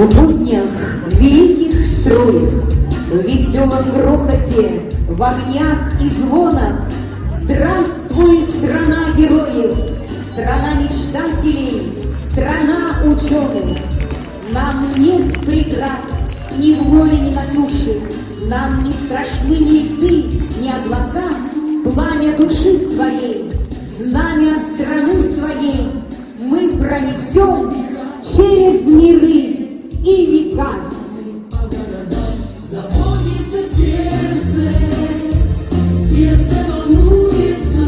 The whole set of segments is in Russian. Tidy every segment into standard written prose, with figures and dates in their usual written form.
В буднях великих строек, в веселом грохоте, в огнях и звонах здравствуй, страна героев, страна мечтателей, страна ученых. Нам нет преград ни в море, ни на суше, нам не страшны ни льды, ни облака, пламя души своей, знамя страны своей мы пронесем через миры и века. Заботится сердце, сердце волнуется,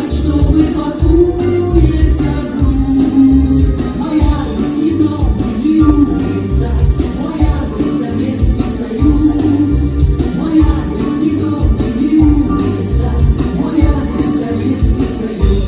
почтовый пакуется груз. Мой адрес не дом, не улица, мой адрес Советский Союз. Мой адрес не дом, не улица, мой адрес Советский Союз.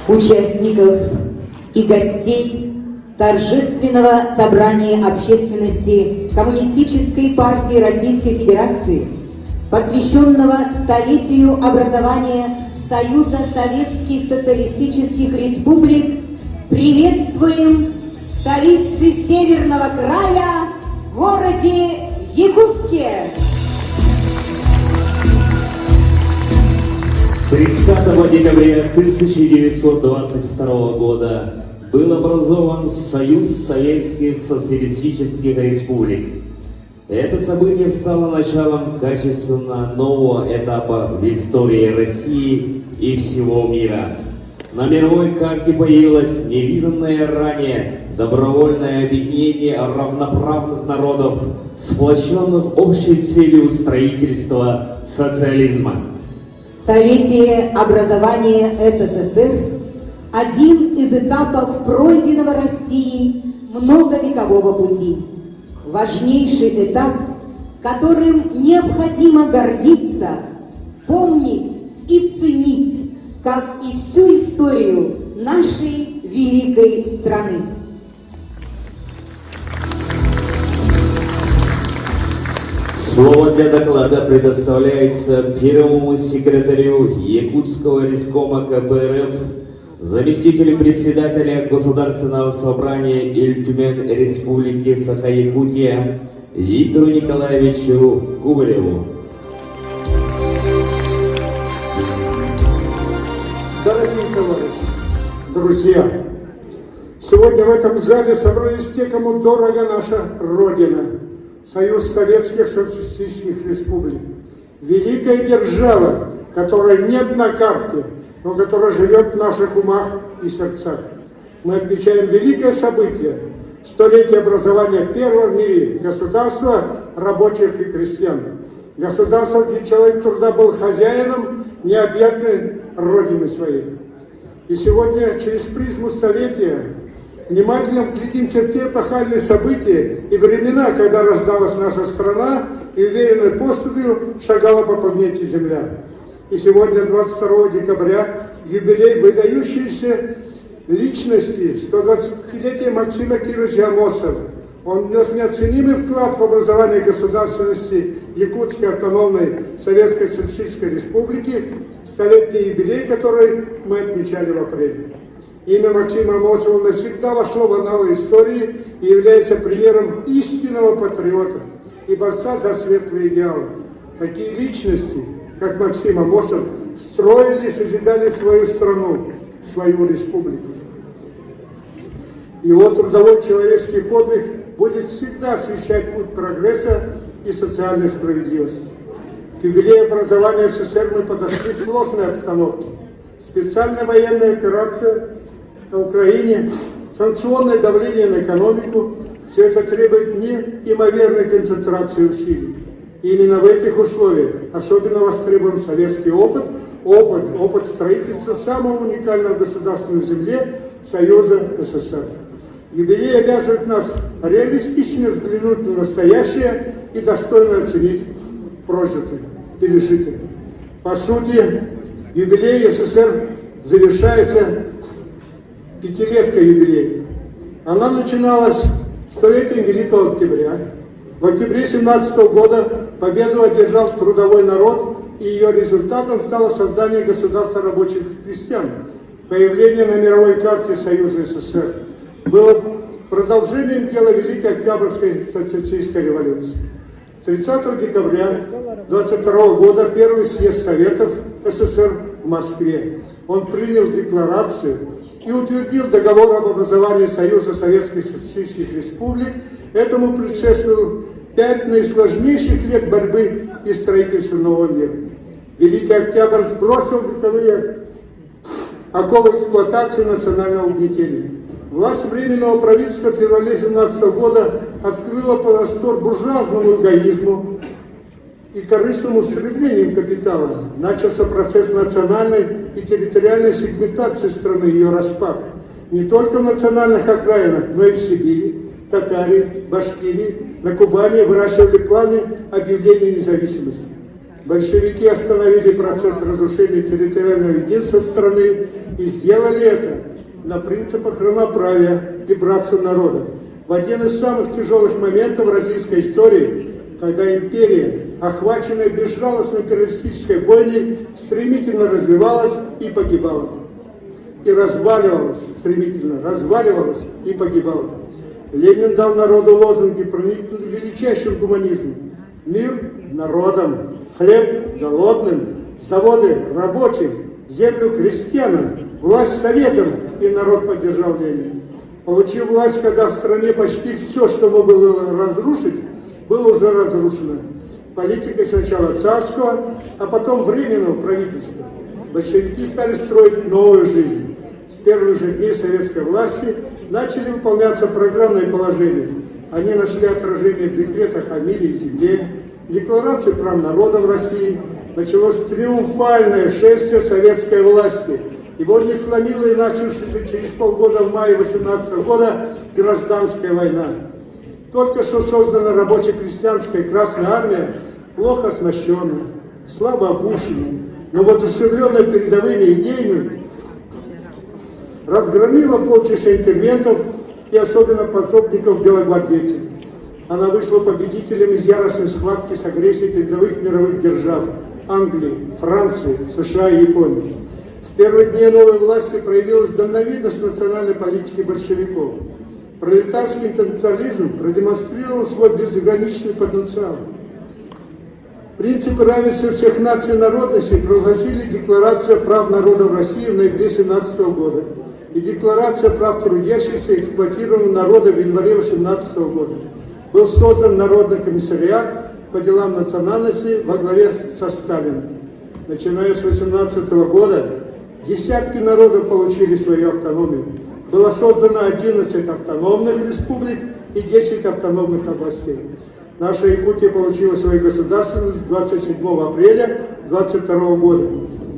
Участников и гостей торжественного собрания общественности Коммунистической партии Российской Федерации, посвященного столетию образования Союза Советских Социалистических Республик, приветствуем в столице Северного края, городе Якутске. 30 декабря 1922 года был образован Союз Советских Социалистических Республик. Это событие стало началом качественно нового этапа в истории России и всего мира. На мировой карте появилось невиданное ранее добровольное объединение равноправных народов, сплоченных общей целью строительства социализма. Столетие образования СССР – один из этапов пройденного Россией многовекового пути. Важнейший этап, которым необходимо гордиться, помнить и ценить, как и всю историю нашей великой страны. Слово для доклада предоставляется первому секретарю Якутского райкома КПРФ, заместителю председателя Государственного собрания Иль-Тюмен Республики Саха-Якутия Виктору Николаевичу Кубареву. Дорогие товарищи, друзья, сегодня в этом зале собрались те, кому дорога наша Родина. Союз Советских Социалистических Республик. Великая держава, которая нет на карте, но которая живет в наших умах и сердцах. Мы отмечаем великое событие – столетие образования первого в мире государства рабочих и крестьян. Государство, где человек труда был хозяином необъятной родины своей. И сегодня через призму столетия внимательно вглядимся в те эпохальные события и времена, когда рождалась наша страна и уверенной поступью шагала по планете Земля. И сегодня, 22 декабря, юбилей выдающейся личности 120-летия Максима Кировича Амосова, Он внес неоценимый вклад в образование государственности Якутской автономной Советской Социалистической Республики, столетний юбилей которой мы отмечали в апреле. Имя Максима Амосова навсегда вошло в анналы истории и является примером истинного патриота и борца за светлые идеалы. Такие личности, как Максим Амосов, строили и созидали свою страну, свою республику. Его трудовой человеческий подвиг будет всегда освещать путь прогресса и социальной справедливости. К юбилею образования СССР мы подошли в сложной обстановке. Специальная военная операция на Украине, санкционное давление на экономику – все это требует неимоверной концентрации усилий. И именно в этих условиях особенно востребован советский опыт строительства самого уникального государства на земле – Союза СССР. Юбилей обязывает нас реалистично взглянуть на настоящее и достойно оценить прожитое, пережитое. По сути, юбилей СССР завершается пятилеткой юбилея. Она начиналась столетием Великого Октября. В октябре 1917 года победу одержал трудовой народ, и ее результатом стало создание государства рабочих и крестьян. Появление на мировой карте Союза СССР было продолжением дела Великой Октябрьской социалистической революции. 30 декабря 1922 года Первый съезд Советов СССР в Москве. Он принял декларацию и утвердил договор об образовании Союза Советских Социалистических Республик. Этому предшествовало 5 наисложнейших лет борьбы и строительства нового мира. Великий Октябрь сбросил вековые оковы эксплуатации национального угнетения. Власть Временного правительства в феврале 1917 года открыла простор буржуазному эгоизму и корыстному устремлению капитала. Начался процесс национальной и территориальной сегментации страны, ее распад. Не только в национальных окраинах, но и в Сибири, Татарии, Башкирии, на Кубани выращивали планы объявления независимости. Большевики остановили процесс разрушения территориального единства страны и сделали это на принципах равноправия и братства народа. В один из самых тяжелых моментов российской истории, когда империя, охваченная безжалостной террористической бойней, стремительно развивалась и погибала. И разваливалась, стремительно разваливалась и погибала. Ленин дал народу лозунги, проникнутые величайшим гуманизмом. Мир народам, хлеб голодным, заводы рабочим, землю крестьянам, власть советам, и народ поддержал Ленина. Получив власть, когда в стране почти все, что можно было разрушить, было уже разрушено. Политикой сначала царского, а потом временного правительства. Большевики стали строить новую жизнь. С первых же дней советской власти начали выполняться программные положения. Они нашли отражение в декретах о мире и земле, Декларации прав народа в России. Началось триумфальное шествие советской власти. Его не сломила и начавшаяся через полгода в мае 18 года гражданская война. Только что созданная рабоче-крестьянская Красная Армия, плохо оснащенная, слабо обученная, но воодушевленная передовыми идеями, разгромила полчища интервентов и особенно пособников белогвардейцев. Она вышла победителем из яростной схватки с агрессией передовых мировых держав Англии, Франции, США и Японии. С первых дней новой власти проявилась дальновидность национальной политики большевиков. Пролетарский интернационализм продемонстрировал свой безграничный потенциал. Принципы равенства всех наций и народностей провозгласили Декларация прав народа в России в ноябре 1917 года и Декларация прав трудящихся и эксплуатируемого народа в январе 18 года. Был создан Народный комиссариат по делам национальности во главе со Сталиным. Начиная с 18 года десятки народов получили свою автономию. Было создано 11 автономных республик и 10 автономных областей. Наша Якутия получила свою государственность 27 апреля 22 года.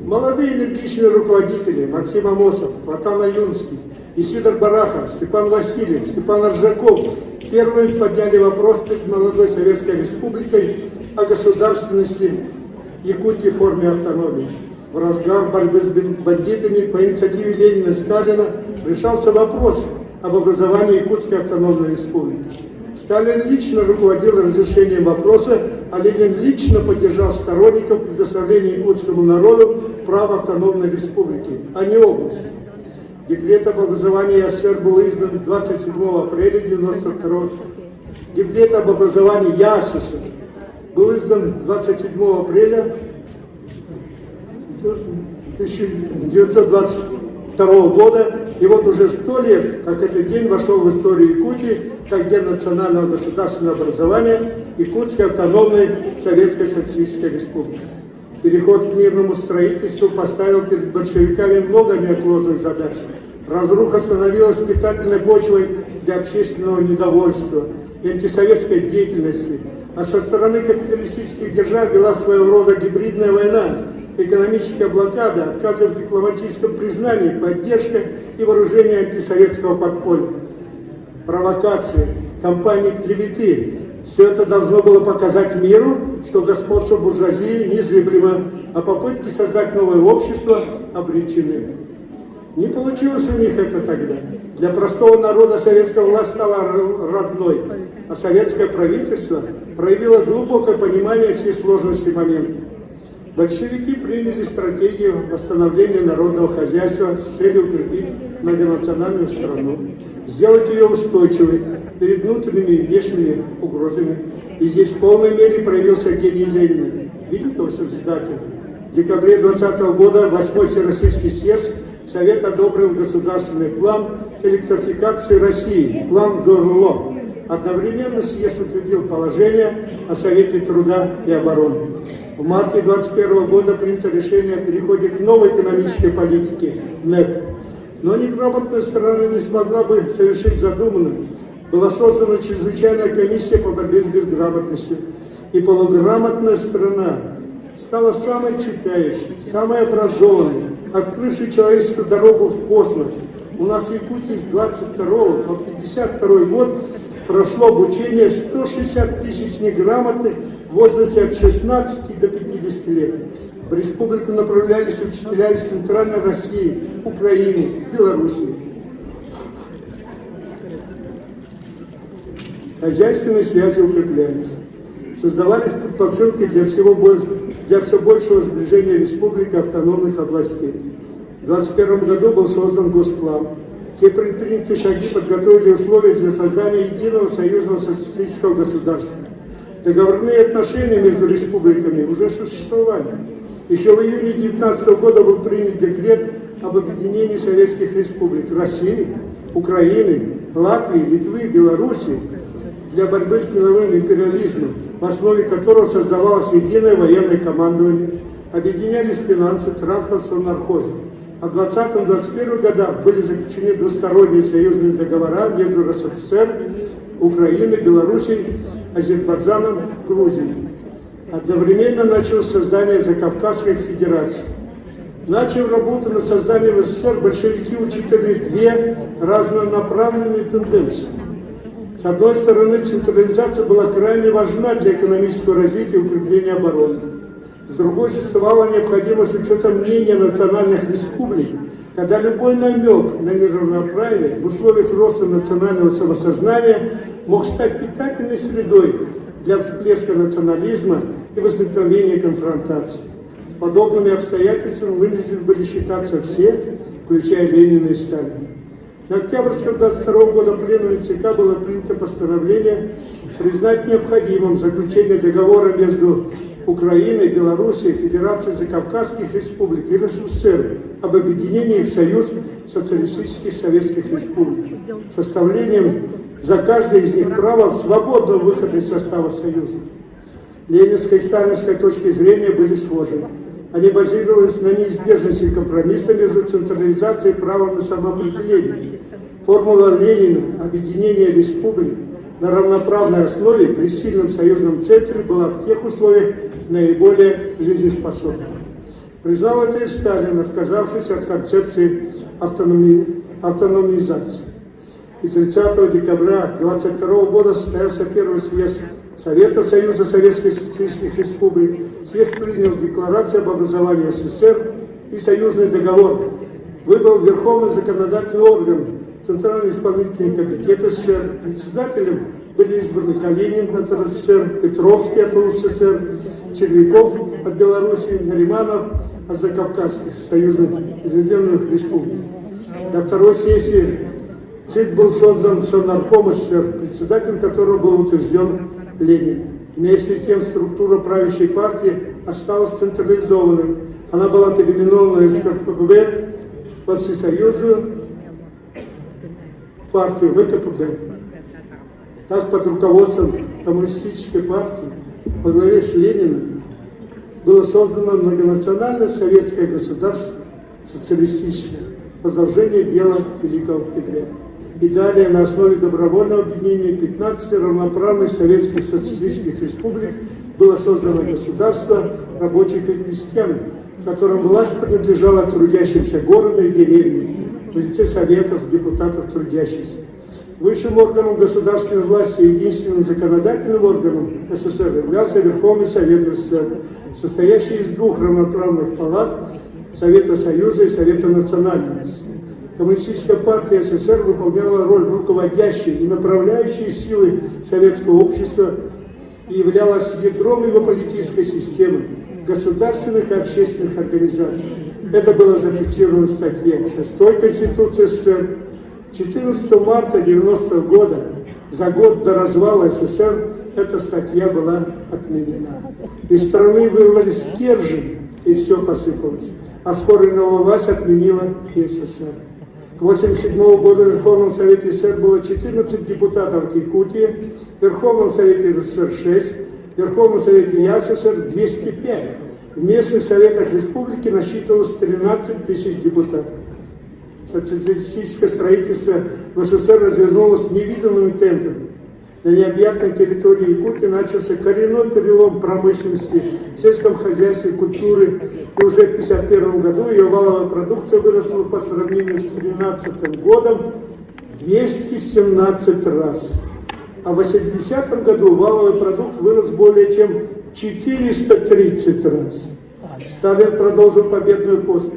Молодые энергичные руководители Максим Амосов, Платон Аюнский, Исидор Барахов, Степан Васильев, Степан Ржаков первыми подняли вопрос перед молодой Советской Республикой о государственности Якутии в форме автономии. В разгар борьбы с бандитами по инициативе Ленина и Сталина решался вопрос об образовании Якутской автономной республики. Сталин лично руководил разрешением вопроса, а Ленин лично поддержал сторонников предоставления якутскому народу права автономной республики, а не области. Декрет об образовании СССР был издан 27 апреля 1992 года. Декрет об образовании ЯССР был издан 27 апреля 1922 года. И вот уже 100 лет, как этот день вошел в историю Якутии, как День национального государственного образования Якутской автономной Советской Социалистической Республики. Переход к мирному строительству поставил перед большевиками много неотложных задач. Разруха становилась питательной почвой для общественного недовольства и антисоветской деятельности, а со стороны капиталистических держав вела своего рода гибридная война, экономическая блокада, отказы в дипломатическом признании, поддержка и вооружение антисоветского подполья. Провокации, кампании клеветы – все это должно было показать миру, что господство буржуазии незыблемо, а попытки создать новое общество обречены. Не получилось у них это тогда. Для простого народа советская власть стала родной, а советское правительство проявило глубокое понимание всей сложности момента. Большевики приняли стратегию восстановления народного хозяйства с целью укрепить многонациональную страну, сделать ее устойчивой перед внутренними и внешними угрозами. И здесь в полной мере проявился гений Ленина, великого созидателя. В декабре 2020 года 8-й Всероссийский съезд Совет одобрил государственный план электрификации России, план ГОРЛО. Одновременно съезд утвердил положение о Совете труда и обороны. В марте 2021 года принято решение о переходе к новой экономической политике НЭП. Но неграмотная сторона не смогла бы совершить задуманное. Была создана чрезвычайная комиссия по борьбе с безграмотностью. И полуграмотная сторона стала самой читающей, самой образованной, открывшей человечеству дорогу в космос. У нас в Якутии с 22 по 52 год прошло обучение 160 тысяч неграмотных в возрасте от 16 до 50 лет. В республику направлялись учителя из Центральной России, Украины, Белоруссии. Хозяйственные связи укреплялись. Создавались предпосылки для все большего сближения республик и автономных областей. В 2021 году был создан Госплан. Все предпринятые шаги подготовили условия для создания единого союзного социалистического государства. Договорные отношения между республиками уже существовали. Еще в июне 2019 года был принят декрет об объединении советских республик России, Украины, Латвии, Литвы, Белоруссии для борьбы с мировым империализмом, в основе которого создавалось единое военное командование, объединялись финансы, транспорт, совнархозы. А в 2020-2021 годах были заключены двусторонние союзные договора между РСФСР, Украиной, Белоруссией, Азербайджаном, Грузией. Одновременно началось создание Закавказской Федерации. Начав работу над созданием СССР, большевики учитывали две разнонаправленные тенденции. С одной стороны, централизация была крайне важна для экономического развития и укрепления обороны. С другой, существовала необходимость учета мнения национальных республик, когда любой намек на неравноправие в условиях роста национального самосознания мог стать питательной средой для всплеска национализма и возникновения конфронтации. С подобными обстоятельствами вынуждены были считаться все, включая Ленина и Сталина. На Октябрьском 22 года пленуме ЦК было принято постановление признать необходимым заключение договора между Украиной, Белоруссией, Федерацией Закавказских республик и РСФСР об объединении в Союз социалистических советских республик, составлением за каждой из них права свободного выхода из состава Союза. Ленинская и сталинская точки зрения были схожи. Они базировались на неизбежности компромисса между централизацией и правом на самоопределение. Формула Ленина «Объединение республик» на равноправной основе при сильном союзном центре была в тех условиях наиболее жизнеспособна. Признал это и Сталин, отказавшись от концепции автономизации. И 30 декабря 1922 года состоялся первый съезд Советов Союза Советских Социалистических Республик. Съезд принял декларацию об образовании СССР и союзный договор. Выбрал Верховный законодательный орган, Центральный исполнительный комитет СССР, председателем были избраны Калинин от РСФСР, Петровский от УССР, Червяков от Беларуси, Нариманов от Закавказских союзных Соединенных Республик. На второй сессии ЦИК был создан Совнарком СССР, председателем которого был утвержден Ленин. Вместе с тем структура правящей партии осталась централизованной. Она была переименована из КПБ во Всесоюзную партию ВКПБ. Так, под руководством Коммунистической партии во главе с Лениным было создано многонациональное советское государство, социалистическое, продолжение дела Великого Октября. И далее на основе добровольного объединения 15 равноправных советских социалистических республик было создано государство рабочих и крестьян, в котором власть принадлежала трудящимся города и деревни, в лице советов, депутатов трудящихся. Высшим органом государственной власти и единственным законодательным органом СССР являлся Верховный Совет СССР, состоящий из двух равноправных палат Совета Союза и Совета национальности. Коммунистическая партия СССР выполняла роль руководящей и направляющей силы советского общества и являлась ядром его политической системы, государственных и общественных организаций. Это было зафиксировано в статье 6 Конституции СССР. 14 марта 1990 года, за год до развала СССР, эта статья была отменена. Из страны вырвались стержень, и все посыпалось. А скоро новая власть отменила и СССР. К 1987 году в Верховном Совете СССР было 14 депутатов от Якутии, в Верховном Совете РСФСР 6, в Верховном Совете ЯССР 205. В местных советах республики насчитывалось 13 тысяч депутатов. Социалистическое строительство в СССР развернулось невиданными темпами. На необъятной территории Якутии начался коренной перелом промышленности, в сельском хозяйстве, культуры. И уже в 1951 году ее валовая продукция выросла по сравнению с 2013 годом 217 раз. А в 1980 году валовый продукт вырос более чем 430 раз. Сталин продолжил победную поступь,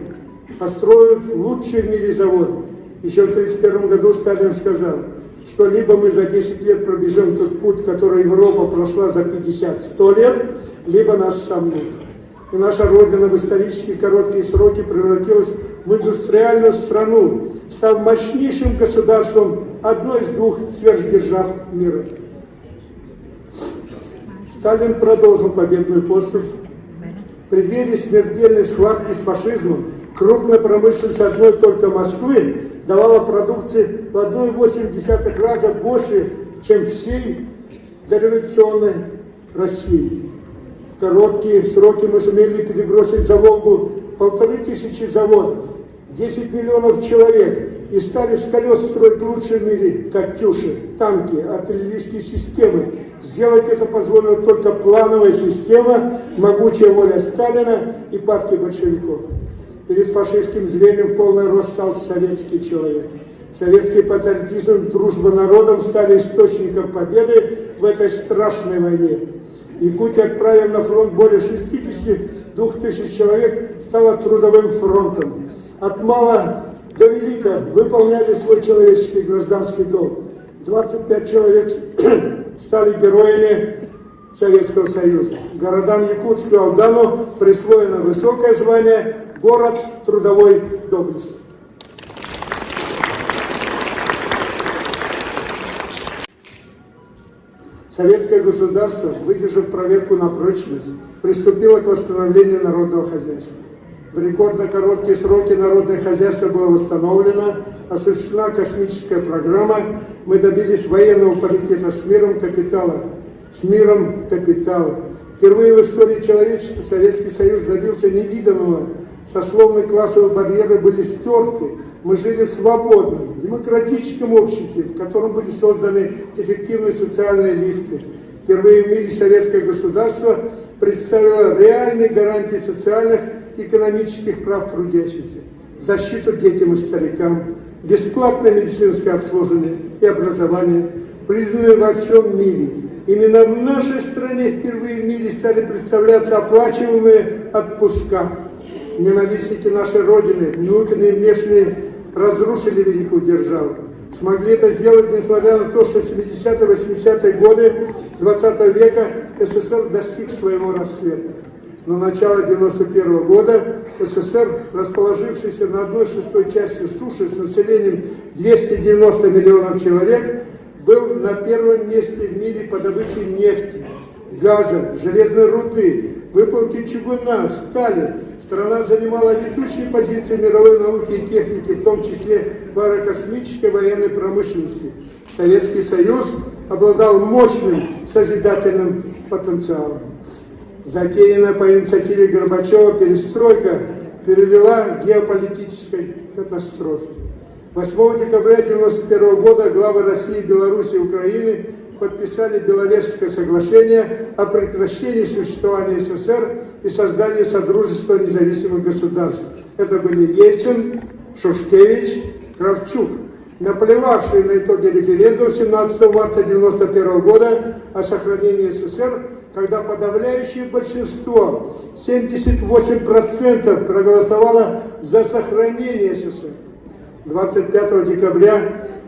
построив лучшие в мире заводы. Еще в 1931 году Сталин сказал, что либо мы за 10 лет пробежим тот путь, который Европа прошла за 50-100 лет, либо нас сомнут. И наша Родина в исторически короткие сроки превратилась в индустриальную страну, став мощнейшим государством одной из двух сверхдержав мира. Сталин продолжил победную поступь. В преддверии смертельной схватки с фашизмом крупная промышленность одной только Москвы давала продукции в 1,8 раза больше, чем всей дореволюционной России. В короткие сроки мы сумели перебросить за Волгу 1500 заводов, 10 миллионов человек и стали с колес строить лучшие в мире «Катюши», танки, артиллерийские системы. Сделать это позволила только плановая система, могучая воля Сталина и партии большевиков. Перед фашистским зверем в полный рост стал советский человек. Советский патриотизм, дружба народом стали источником победы в этой страшной войне. Якутия, отправив на фронт более 62 тысяч человек, стала трудовым фронтом. От мала до велика выполняли свой человеческий гражданский долг. 25 человек стали героями Советского Союза. Городам Якутску и Алдану присвоено высокое звание «Город трудовой доблести». Советское государство, выдержав проверку на прочность, приступило к восстановлению народного хозяйства. В рекордно короткие сроки народное хозяйство было восстановлено, осуществлена космическая программа, мы добились военного паритета с миром капитала. Впервые в истории человечества Советский Союз добился невиданного. Сословные классовые барьеры были стерты. Мы жили в свободном, демократическом обществе, в котором были созданы эффективные социальные лифты. Впервые в мире советское государство представило реальные гарантии социальных и экономических прав трудящихся, защиту детям и старикам, бесплатное медицинское обслуживание и образование, признанные во всем мире. Именно в нашей стране впервые в мире стали представляться оплачиваемые отпуска. Ненавистники нашей Родины, внутренние и внешние, разрушили великую державу. смогли это сделать, несмотря на то, что в 70-е, 80-е годы 20 века СССР достиг своего расцвета. Но начало 91 года СССР, расположившийся на 1/6 части суши с населением 290 миллионов человек, был на первом месте в мире по добыче нефти, газа, железной руды, выплавки чугуна, стали. Страна занимала ведущие позиции мировой науки и техники, в том числе в аэрокосмической военной промышленности. Советский Союз обладал мощным созидательным потенциалом. Затеянная по инициативе Горбачева перестройка привела к геополитической катастрофе. 8 декабря 1991 года главы России, Беларуси и Украины подписали Беловежское соглашение о прекращении существования СССР и создании Содружества независимых государств. Это были Ельцин, Шушкевич, Кравчук, наплевавшие на итоги референдума 17 марта 1991 года о сохранении СССР, когда подавляющее большинство, 78%, проголосовало за сохранение СССР. 25 декабря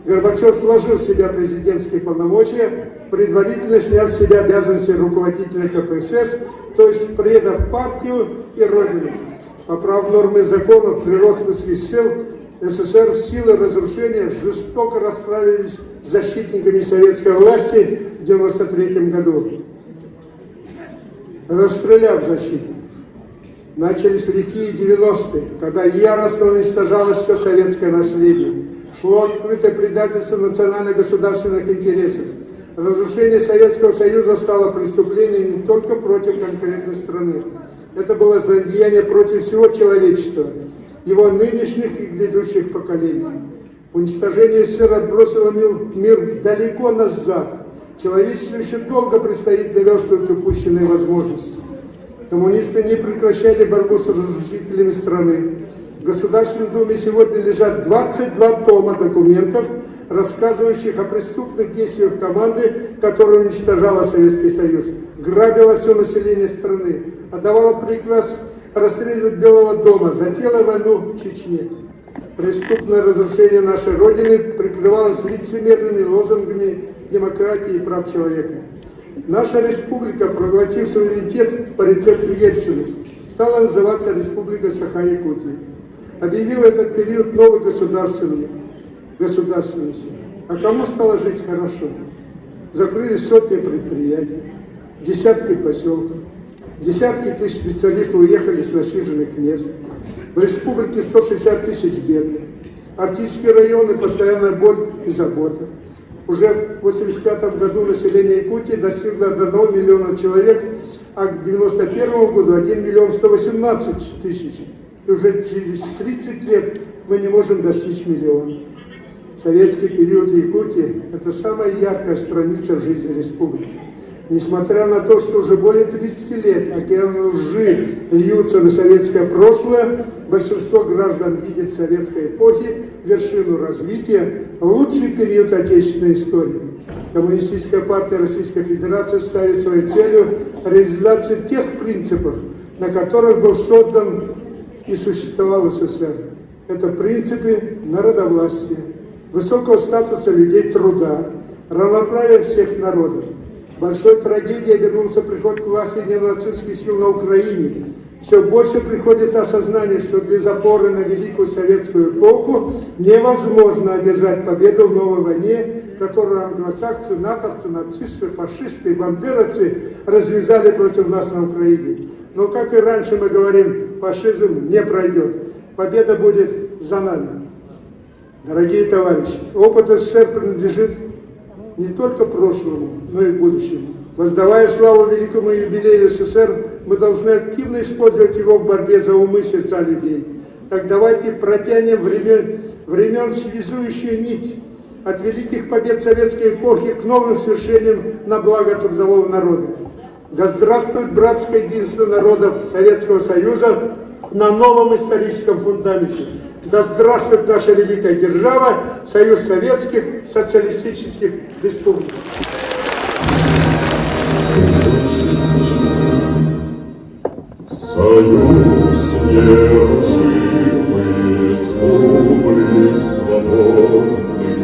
Горбачев сложил в себя президентские полномочия, предварительно сняв с себя обязанности руководителя КПСС, то есть предав партию и Родину. Поправ нормы законов при распуске сил СССР, силы разрушения жестоко расправились с защитниками советской власти в 1993 году, расстреляв защитников. Начались лихие 90-е, когда яростно уничтожалось все советское наследие. Шло открытое предательство национально-государственных интересов. Разрушение Советского Союза стало преступлением не только против конкретной страны. Это было злодеяние против всего человечества, его нынешних и грядущих поколений. Уничтожение СССР отбросило мир далеко назад. Человечеству еще долго предстоит наверстывать упущенные возможности. Коммунисты не прекращали борьбу с разрушителями страны. В Государственной Думе сегодня лежат 22 тома документов, рассказывающих о преступных действиях команды, которая уничтожала Советский Союз, грабила все население страны, отдавала приказ расстреливать Белого дома, затеяла войну в Чечне. Преступное разрушение нашей Родины прикрывалось лицемерными лозунгами демократии и прав человека. Наша республика, проглотив суверенитет по рецепту Ельцина, стала называться Республикой Саха-Якутия. Объявила этот период новой государственностью. А кому стало жить хорошо? Закрыли сотни предприятий, десятки поселков, десятки тысяч специалистов уехали с насиженных мест. В республике 160 тысяч бедных. Арктические районы, постоянная боль и забота. Уже в 1985 году население Якутии достигло 1 миллиона человек, а к 1991 году 1 миллион 118 тысяч. И уже через 30 лет мы не можем достичь миллиона. Советский период Якутии – это самая яркая страница в жизни республики. Несмотря на то, что уже более 30 лет океаны лжи льются на советское прошлое, большинство граждан видит в советской эпохе вершину развития, лучший период отечественной истории. Коммунистическая партия Российской Федерации ставит своей целью реализацию тех принципов, на которых был создан и существовал СССР. Это принципы народовластия, высокого статуса людей труда, равноправия всех народов. Большой трагедией вернулся приход к власти неонацистских сил на Украине. Все больше приходит осознание, что без опоры на великую советскую эпоху невозможно одержать победу в новой войне, которую англосаксы, натовцы, нацисты, фашисты и бандеровцы развязали против нас на Украине. Но, как и раньше мы говорим, фашизм не пройдет. Победа будет за нами. Дорогие товарищи, опыт СССР принадлежит не только прошлому, но и будущему. Воздавая славу великому юбилею СССР, мы должны активно использовать его в борьбе за умы сердца людей. Так давайте протянем времен связующую нить от великих побед советской эпохи к новым свершениям на благо трудового народа. Да здравствует братское единство народов Советского Союза на новом историческом фундаменте. Да здравствует наша великая держава, Союз Советских Социалистических Республик. Союз нерушимый республик свободных,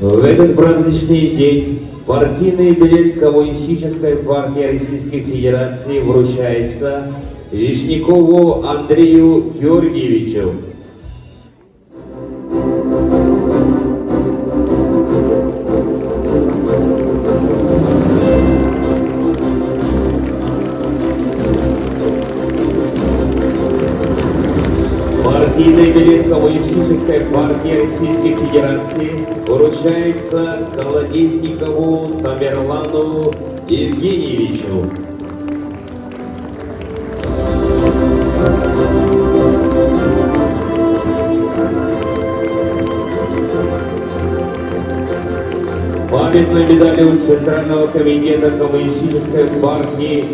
В этот праздничный день партийный билет Коммунистической партии Российской Федерации вручается Вишнякову Андрею Георгиевичу. Партийный билет Коммунистической партии Российской Федерации вручается Колодесникову Тамерлану Евгеньевичу. Памятной медалью Центрального комитета Коммунистической партии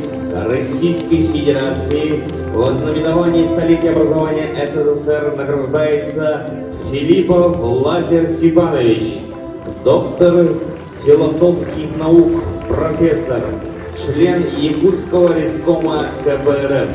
Российской Федерации во знаменовании столетия образования СССР награждается Филиппов Лазарь Степанович, доктор философских наук, профессор, член Якутского райкома КПРФ.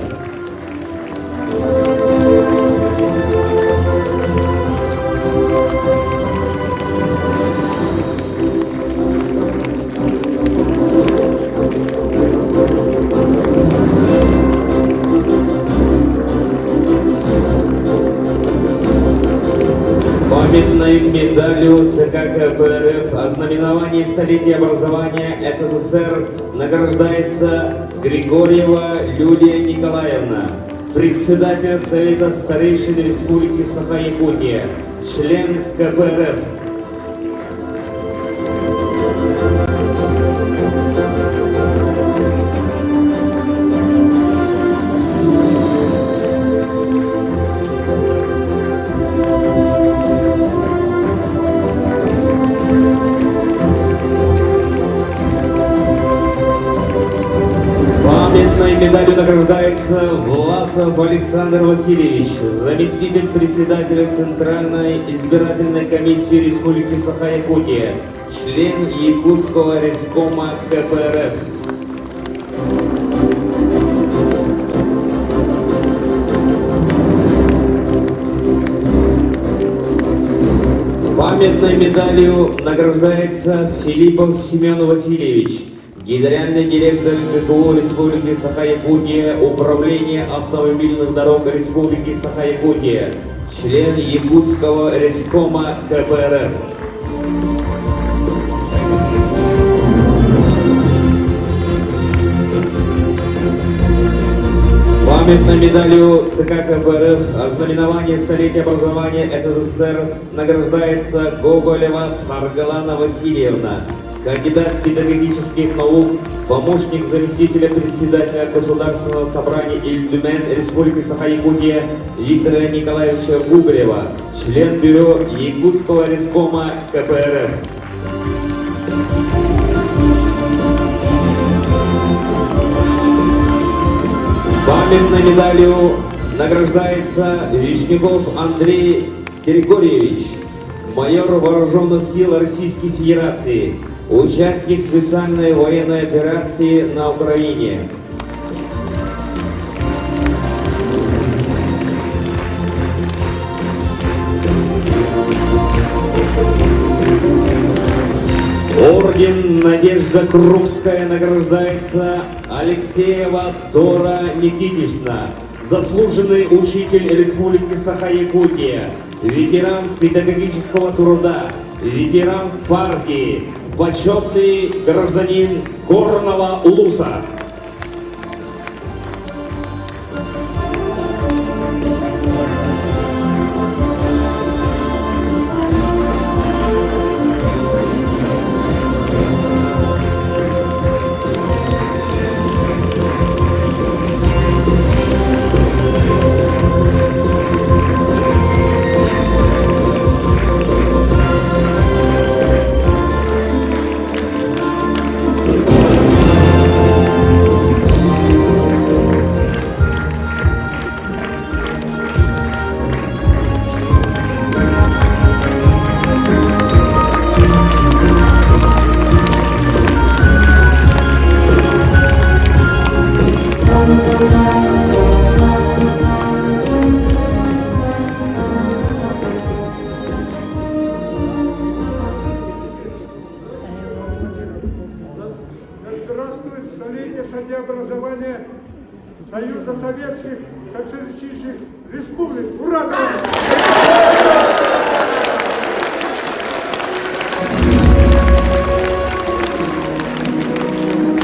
Памятной медалью ЦК КПРФ о знаменовании столетия образования СССР награждается Григорьева Юлия Николаевна, председатель Совета старейшин Республики Саха-Якутия, член КПРФ. Медалью награждается Власов Александр Васильевич, заместитель председателя Центральной избирательной комиссии Республики Саха-Якутия, член Якутского райкома КПРФ. Памятной медалью награждается Филиппов Семен Васильевич, генеральный директор ГКУ Республики Саха-Якутия, Управление автомобильных дорог Республики Саха-Якутия, член Якутского райкома КПРФ. Памятной медалью ЦК КПРФ ознаменование столетия образования СССР награждается Гоголева Саргалана Васильевна, кандидат педагогических наук, помощник заместителя председателя Государственного собрания Ильдюмен Республики Саха-Якутия Виктора Николаевича Губарева, член бюро Якутского рескома КПРФ. Памятной медалью награждается Вишняков Андрей Григорьевич, майор Вооруженных сил Российской Федерации, участник специальной военной операции на Украине. Орден Надежда Крупская награждается Алексеева Дора Никитична, заслуженный учитель Республики Саха-Якутия, ветеран педагогического труда, ветеран партии, почетный гражданин Горного Улуса. Здравствует столетие со дня образования Союза Советских Социалистических Республик. Ура!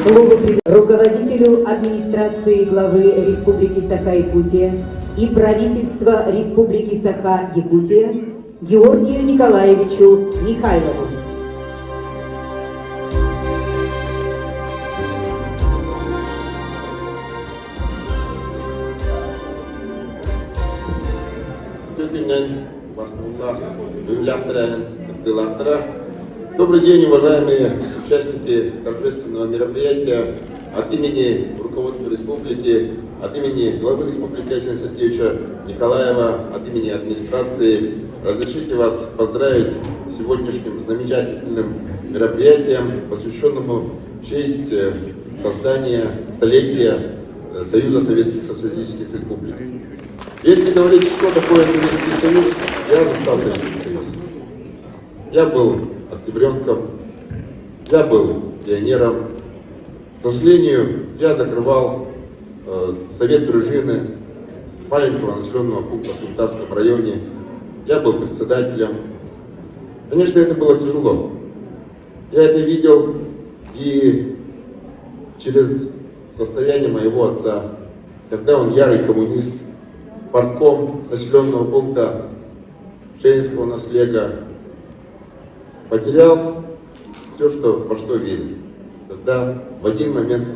Слово руководителю администрации главы Республики Саха-Якутия и правительства Республики Саха-Якутия Георгию Николаевичу Михайлову. Добрый день, уважаемые участники торжественного мероприятия. От имени руководства республики, от имени главы республики Асена Сергеевича Николаева, от имени администрации разрешите вас поздравить с сегодняшним замечательным мероприятием, посвященному в честь создания столетия Союза Советских Социалистических Республик. Если говорить, что такое Советский Союз, я застал Советский Союз. Я был октябренком, я был пионером. К сожалению, я закрывал совет дружины маленького населенного пункта в Сунтарском районе. Я был председателем. Конечно, это было тяжело. Я это видел и через состояние моего отца, когда он ярый коммунист, партком населенного пункта Шейнского наслега, потерял все, во что верил. Когда в один момент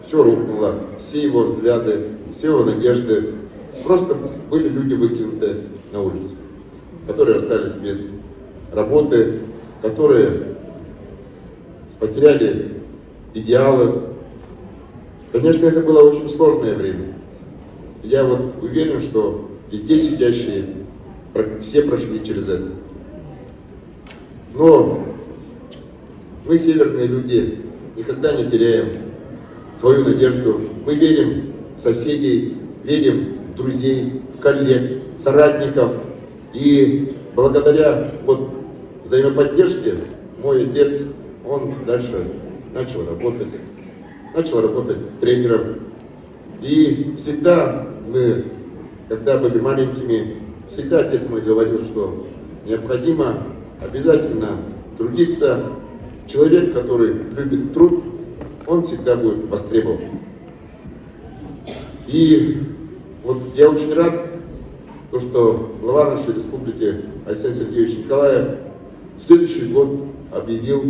все рухнуло, все его взгляды, все его надежды. Просто были люди выкинуты на улицу, которые остались без работы, которые потеряли идеалы. Конечно, это было очень сложное время. Я уверен, что и здесь сидящие все прошли через это. Но мы, северные люди, никогда не теряем свою надежду. Мы верим в соседей, верим в друзей, в коллег, соратников. И благодаря взаимоподдержке мой отец, он дальше начал работать тренером. И всегда мы, когда были маленькими, всегда отец мой говорил, что необходимо обязательно трудиться. Человек, который любит труд, он всегда будет востребован. И Вот я очень рад, то, что глава нашей республики Арсений Сергеевич Николаев следующий год объявил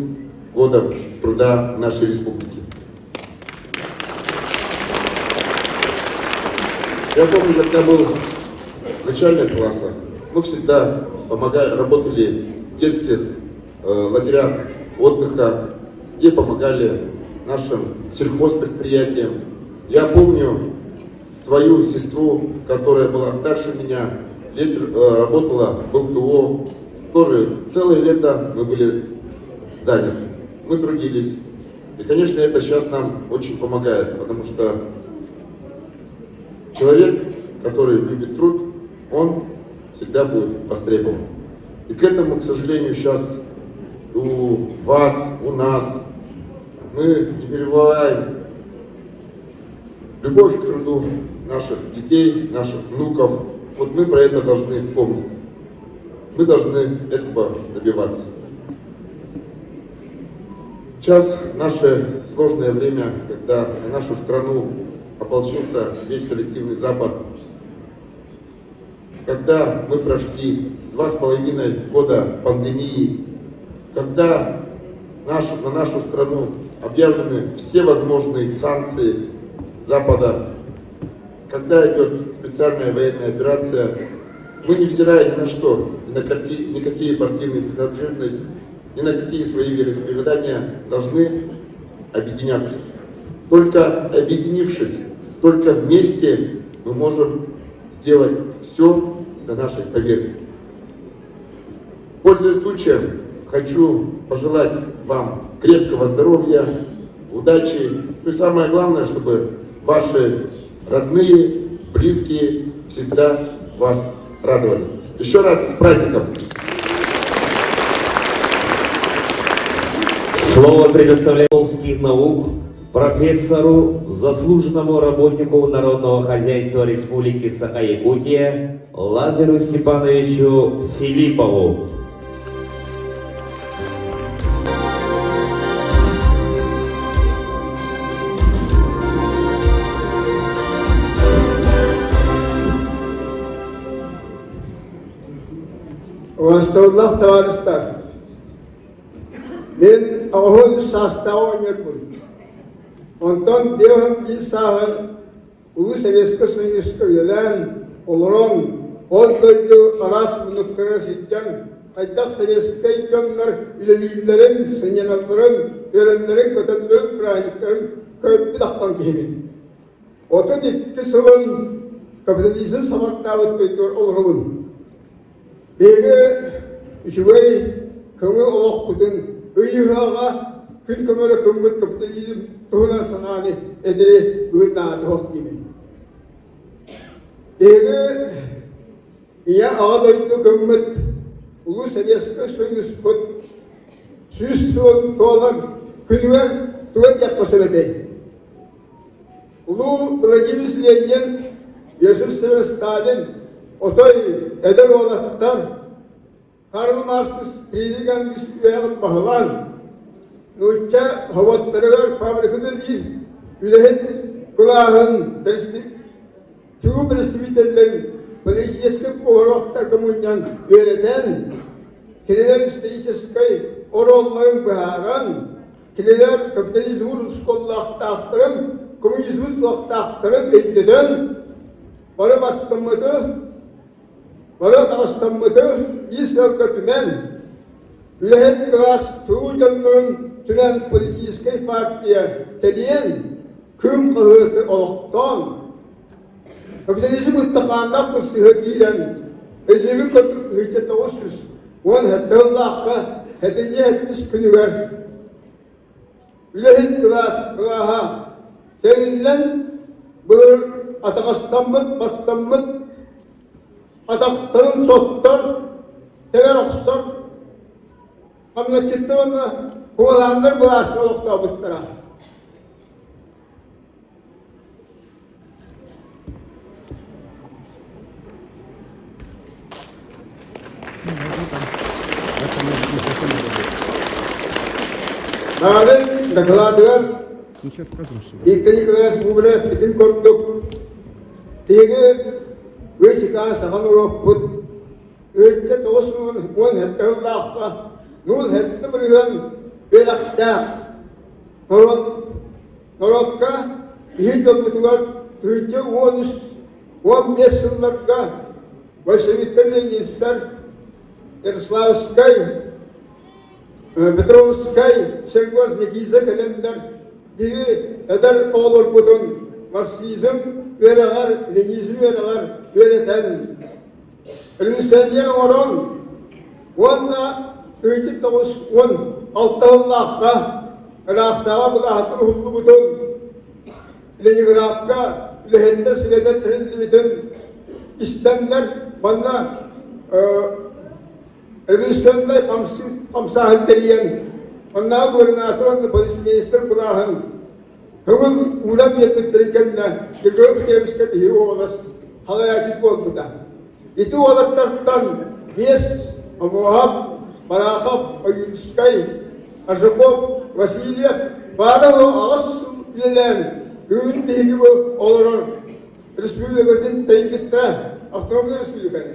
годом труда нашей республики. Я помню, когда был в начальных классах, мы всегда работали в детских лагерях отдыха, где помогали нашим сельхозпредприятиям. Я помню свою сестру, которая была старше меня, работала в ЛТО. Тоже целое лето мы были заняты, мы трудились. И, конечно, это сейчас нам очень помогает, потому что человек, который любит труд, он всегда будет востребован. И к этому, к сожалению, сейчас у вас, у нас, мы не перебываем любовь к труду наших детей, наших внуков. Вот мы про это должны помнить. Мы должны этого добиваться. Сейчас наше сложное время, когда на нашу страну ополчился весь коллективный Запад, когда мы прошли 2,5 года пандемии, когда на нашу страну объявлены все возможные санкции Запада, когда идет специальная военная операция, мы, невзирая ни на что, ни на какие партийные принадлежности, ни на какие свои вероисповедания, должны объединяться. Только объединившись, только вместе мы можем сделать все для нашей победы. Пользуясь случаем, хочу пожелать вам крепкого здоровья, удачи, ну и самое главное, чтобы ваши родные, близкие всегда вас радовали. Еще раз с праздником! Слово предоставляет философских наук профессору, заслуженному работнику народного хозяйства Республики Саха-Якутия Лазарю Степановичу Филиппову. Вастауллах товарищдар, мен ауыл састауы нербун. Онтон девам исахан улы Советский Союзка елен олорон олдойду арас мұнықтыры сеттен қайдақ Советский көнлер үлелейлерін, сыняналарын, өренлерін, көтелерін, прайниктарын көппі дақпан кеймен. Отын икки сылын капитализм самарттауыт көйтер олырығын. Бегі үшігей көңіл олақ бұтын ұйығаға күн көмірі көмгіт капитализм тұғынан сананы әдірі үйіннады хоқ деймін. Бегі ия ағадойды көмгіт ұлы Советский Союз бұт сүз суын тоғалар күнігер туғат яққа сөбетей. Ұлы Владимир Ленин, Иосиф Сталин, отой эдер олаттар, Карл Маркс президент үяғын бағылан, нұйтша хаваттарығар фабрикады дейір, үләхет күлағын чүгу представителден политический повороттар коммунян өретен, келелер исторической ороллығын бағаран, келелер капитализм ұрысқоллақтақтырын, коммунизм ұлақтақтырын өйттеден, бары баттымыды, бары тағыстамыды, исөлгі түмен, үләхет класс тұғыдынларын түмен политической партия тәден күм қығыты олықтан. Капитализм ұттықандақ күрсігі кейлен, әлдері көптік ғыйты тоғысыз, он әттіғыллаққа әтіне әттіс күнігер. Үләхет класс бұлаға тәрілен бұлыр атағастамыд, баттамыд, атақтарын соттар, тәбер оқыстар, қамнатчеттер оны қуаландар бұласын олықта бұттыра. Бәрін дақыладығар, Икті Николаевич Бублев, бітін көрдік. Диги Вичика Сахануропут Ötçe toğusunun on hette hıllaqqa nul hette birigen belaqtaq Norokka bihi döpütügar tüyce 15 yıllarga Bolşeviklerle gençler Yaroslavskay Petrovskay Sergoznikize kalender bihi eder olur butun Marksizm veregar Leninizm veregar vereten Ülüstenyen oran, onunla tüycük tavus on, altağınlaqqa, Irak'tağa bulahatın hullu butun, Leningrad'ka, Lehette Svete Trinli bitin, İstemler, bana Ülüstenyen kamsahın teriyen, Onunla gubernatörün polis minister bulahın, Hıgın uğram yetmettirinkenle, Gülgör bitiremişke bihi oğlas, Halayasız bol buta. Itu olaktartan Yes, Amohab, Barakab, Ayunskay, Arzakov, Vasilyev, Baraho, Ağız bilen, Ün değil bu olur. Respublikatin Tayyipitra, Avtomobil Respublikanı.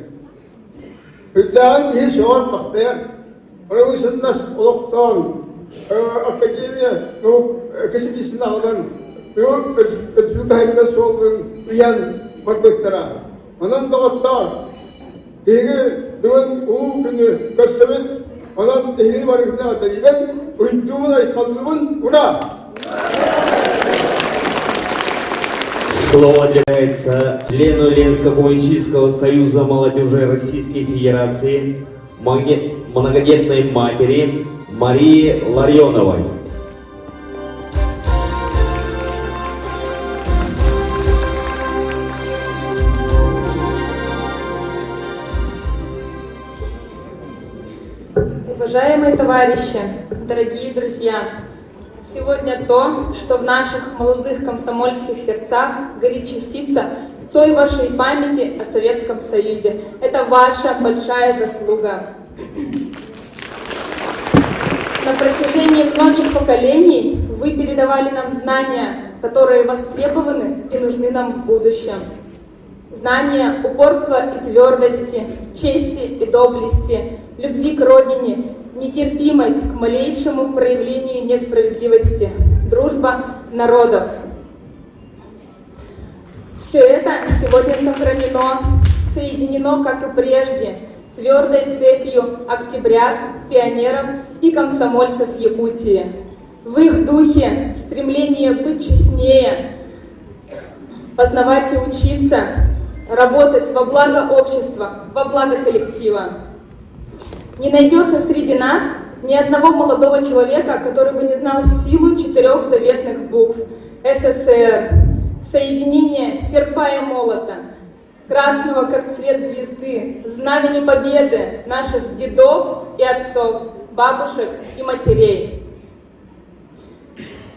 Hüddağın değil şoğur baktayar. Oraya sınnas olaktan, akademiya, kesibisini ağlan, Respublikayında solun uyan Marbektar'a. Ondan doğattar, Ege dün ulu günü görsevit, ondan ehli barışına atayıben, uyucumun aykallıbın buna. Слово отделяется члену Ленинско-коммунистического союза молодежи Российской Федерации, многодетной матери Марии Ларионовой. Уважаемые товарищи, дорогие друзья, сегодня то, что в наших молодых комсомольских сердцах горит частица той вашей памяти о Советском Союзе. Это ваша большая заслуга. На протяжении многих поколений вы передавали нам знания, которые востребованы и нужны нам в будущем. Знания упорства и твердости, чести и доблести, любви к родине, нетерпимость к малейшему проявлению несправедливости, дружба народов. Все это сегодня сохранено, соединено, как и прежде, твердой цепью октябрят, пионеров и комсомольцев Якутии. В их духе стремление быть честнее, познавать и учиться, работать во благо общества, во благо коллектива. Не найдется среди нас ни одного молодого человека, который бы не знал силу 4 заветных букв СССР, соединение серпа и молота, красного как цвет звезды, знамени победы наших дедов и отцов, бабушек и матерей.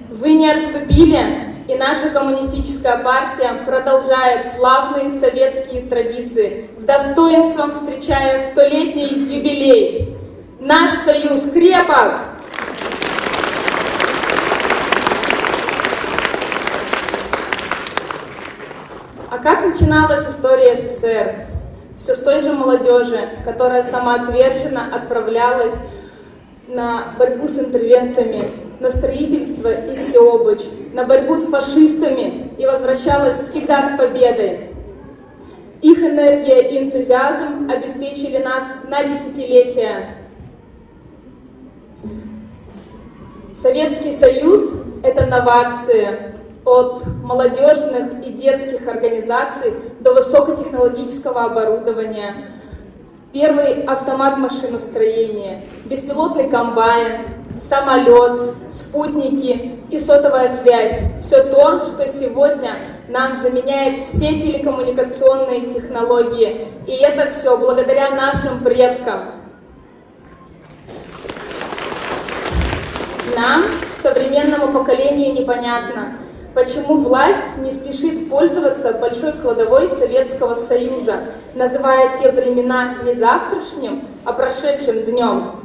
Вы не отступили, и наша коммунистическая партия продолжает славные советские традиции, с достоинством встречая 100-летний юбилей. Наш союз крепок! А как начиналась история СССР? Все с той же молодежи, которая самоотверженно отправлялась на борьбу с интервентами, на строительство и всеобыч, на борьбу с фашистами и возвращалась всегда с победой. Их энергия и энтузиазм обеспечили нас на десятилетия. Советский Союз – это новации от молодежных и детских организаций до высокотехнологического оборудования. Первый автомат машиностроения, беспилотный комбайн, самолет, спутники и сотовая связь. Все то, что сегодня нам заменяет все телекоммуникационные технологии. И это все благодаря нашим предкам. Нам, современному поколению, непонятно, почему власть не спешит пользоваться большой кладовой Советского Союза, называя те времена не завтрашним, а прошедшим днем.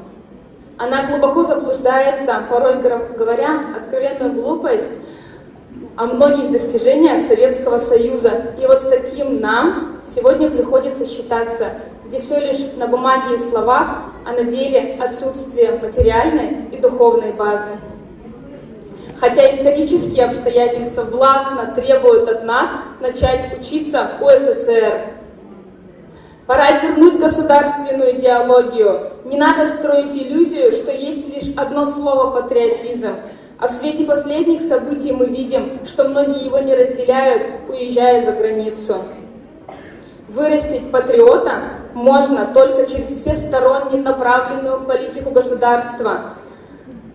Она глубоко заблуждается, порой говоря откровенную глупость, о многих достижениях Советского Союза. И вот с таким нам сегодня приходится считаться, где все лишь на бумаге и словах, а на деле отсутствие материальной и духовной базы. Хотя исторические обстоятельства властно требуют от нас начать учиться у СССР. Пора вернуть государственную идеологию. Не надо строить иллюзию, что есть лишь одно слово «патриотизм». А в свете последних событий мы видим, что многие его не разделяют, уезжая за границу. Вырастить патриота можно только через всесторонне направленную политику государства.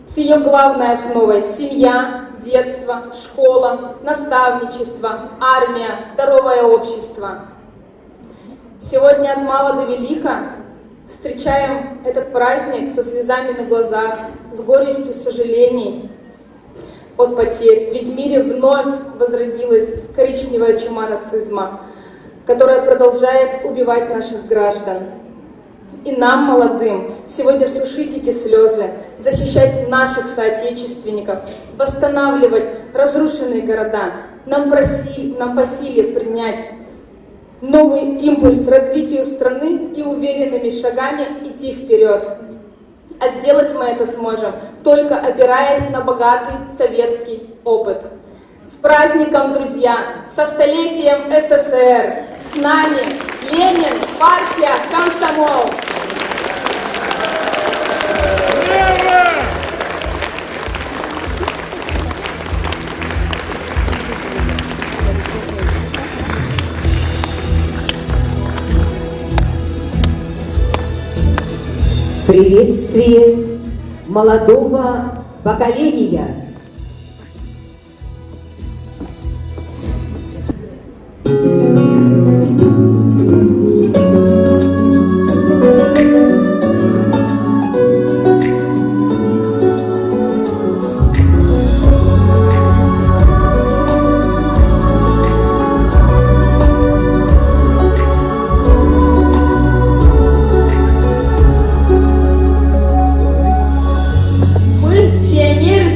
С ее главной основой – семья, детство, школа, наставничество, армия, здоровое общество. Сегодня от мала до велика встречаем этот праздник со слезами на глазах, с горестью сожалений от потерь. Ведь в мире вновь возродилась коричневая чума нацизма, которая продолжает убивать наших граждан. И нам, молодым, сегодня сушить эти слезы, защищать наших соотечественников, восстанавливать разрушенные города. Нам по силе принять новый импульс развитию страны и уверенными шагами идти вперед. А сделать мы это сможем, только опираясь на богатый советский опыт. С праздником, друзья! Со столетием СССР! С нами Ленин, партия, комсомол! Приветствие молодого поколения.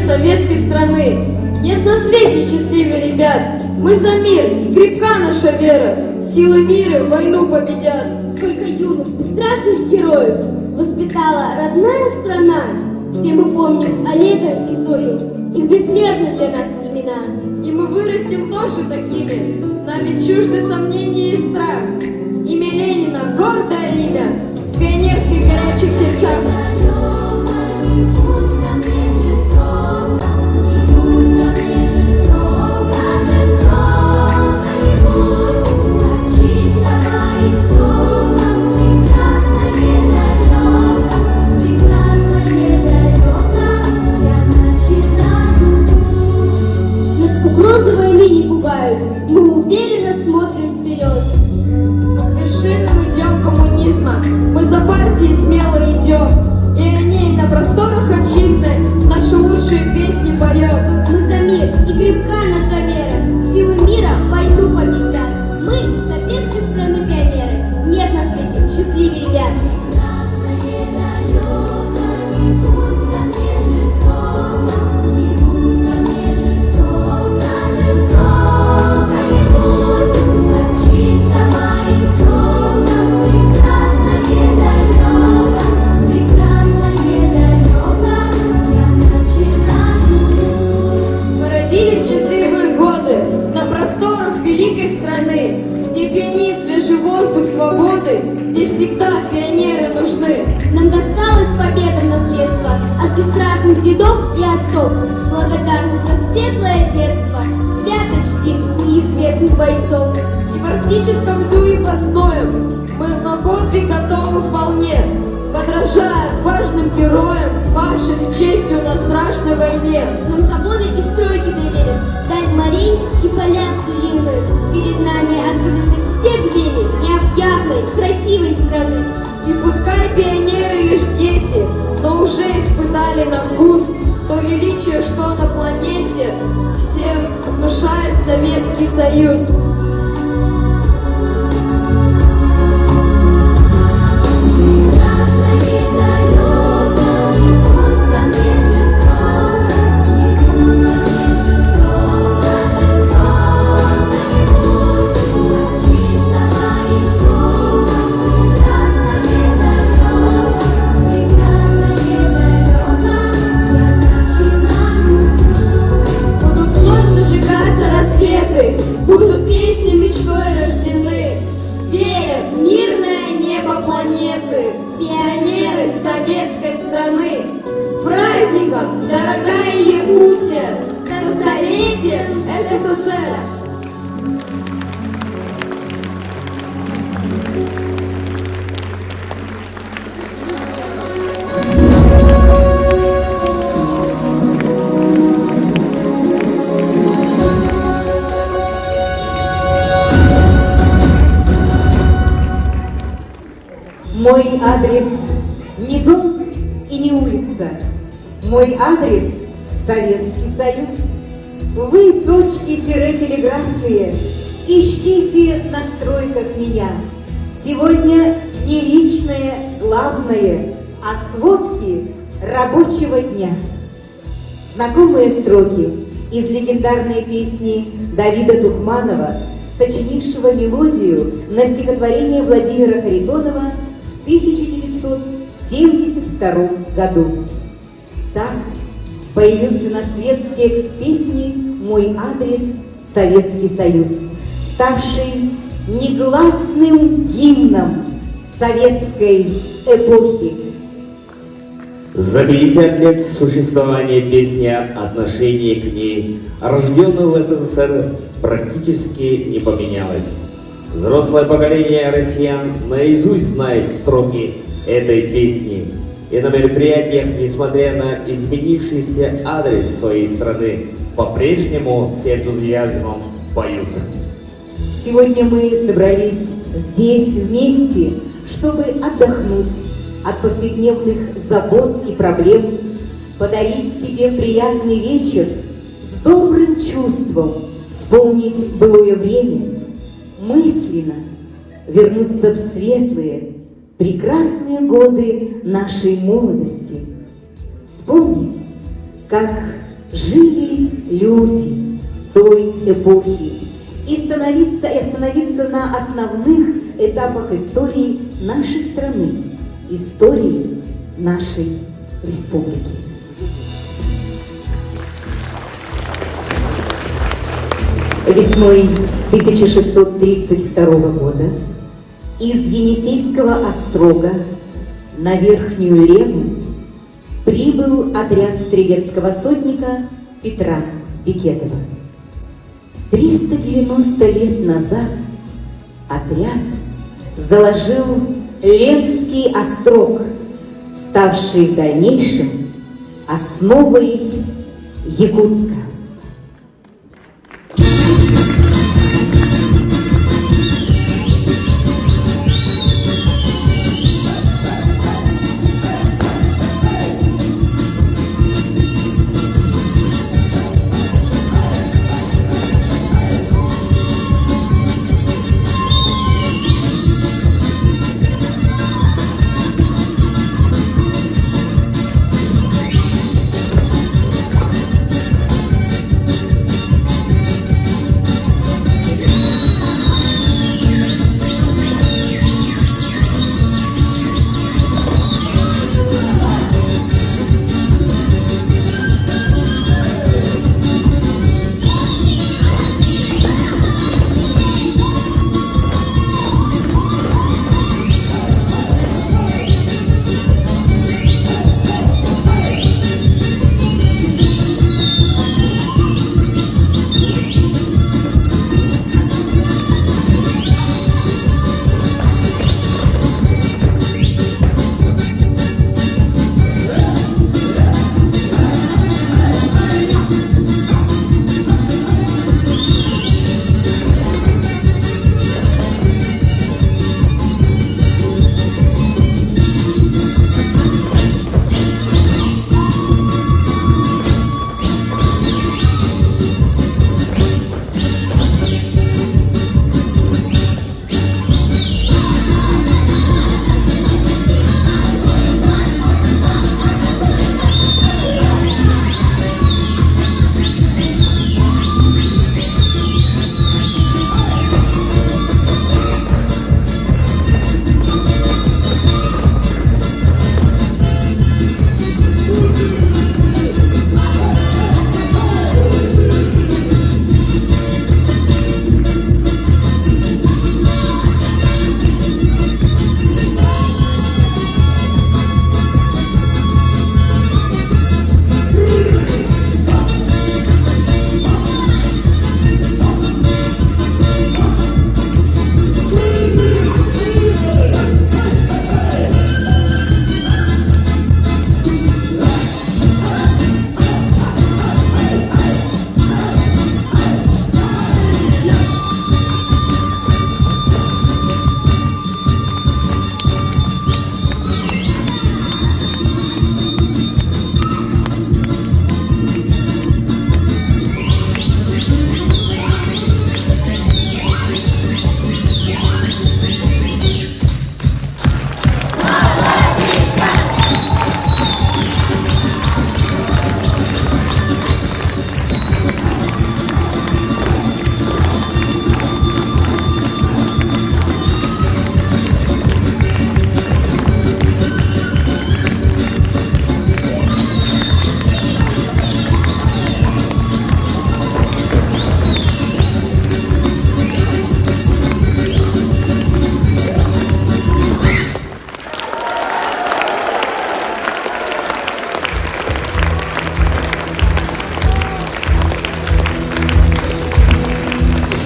Советской страны. Нет на свете счастливее ребят. Мы за мир, и крепка наша вера. Силы мира войну победят. Сколько юных, бесстрашных героев воспитала родная страна. Все мы помним Олега и Зою. Их бессмертны для нас имена. И мы вырастем тоже такими. Нам ведь чужды сомнения и страх. Имя Ленина — гордое имя в пионерских горячих сердцах. Угрозы войны не пугают, мы уверенно смотрим вперед. К вершинам идем коммунизма, мы за партией смело идем. И о ней на просторах отчизны наши лучшие песни поем. Мы за мир, и крепка наша вера, силы мира войну победят. Мы советской страны пионеры, нет на свете счастливее ребят. Где пьянит свежий воздух свободы, где всегда пионеры нужны. Нам досталось победа в наследство от бесстрашных дедов и отцов. Благодарность за светлое детство свято чтим неизвестных бойцов. И в арктическом льду и под зноем мы на подвиг готовы вполне, подражая отважным героям, павшим с честью на страшной войне. Нам заводы и стройки доверят, даль морей и поля целины. Перед нами открыты все двери необъятной, красивой страны. И пускай пионеры лишь дети, но уже испытали на вкус то величие, что на планете всем внушает Советский Союз. страны! С праздником, дорогая Якутия! За столетие СССР! Мой адрес не дом и не улица. Мой адрес — Советский Союз. Вы, точки-телеграфные, ищите на стройках меня. Сегодня не личное главное, а сводки рабочего дня. Знакомые строки из легендарной песни Давида Тухманова, сочинившего мелодию на стихотворение Владимира Харитонова в 1972 году. Так появился на свет текст песни «Мой адрес – Советский Союз», ставший негласным гимном советской эпохи. За 50 лет существования песни отношение к ней, рожденного в СССР, практически не поменялось. Взрослое поколение россиян наизусть знает строки этой песни. И на мероприятиях, несмотря на изменившийся адрес своей страны, по-прежнему с энтузиазмом поют. Сегодня мы собрались здесь вместе, чтобы отдохнуть от повседневных забот и проблем, подарить себе приятный вечер с добрым чувством, вспомнить былое время, мысленно вернуться в светлые, прекрасные годы нашей молодости, вспомнить, как жили люди той эпохи и остановиться на основных этапах истории нашей страны, истории нашей республики. Весной 1632 года из Енисейского острога на Верхнюю Лену прибыл отряд стрелецкого сотника Петра Бекетова. 390 лет назад отряд заложил Ленский острог, ставший в дальнейшем основой Якутска.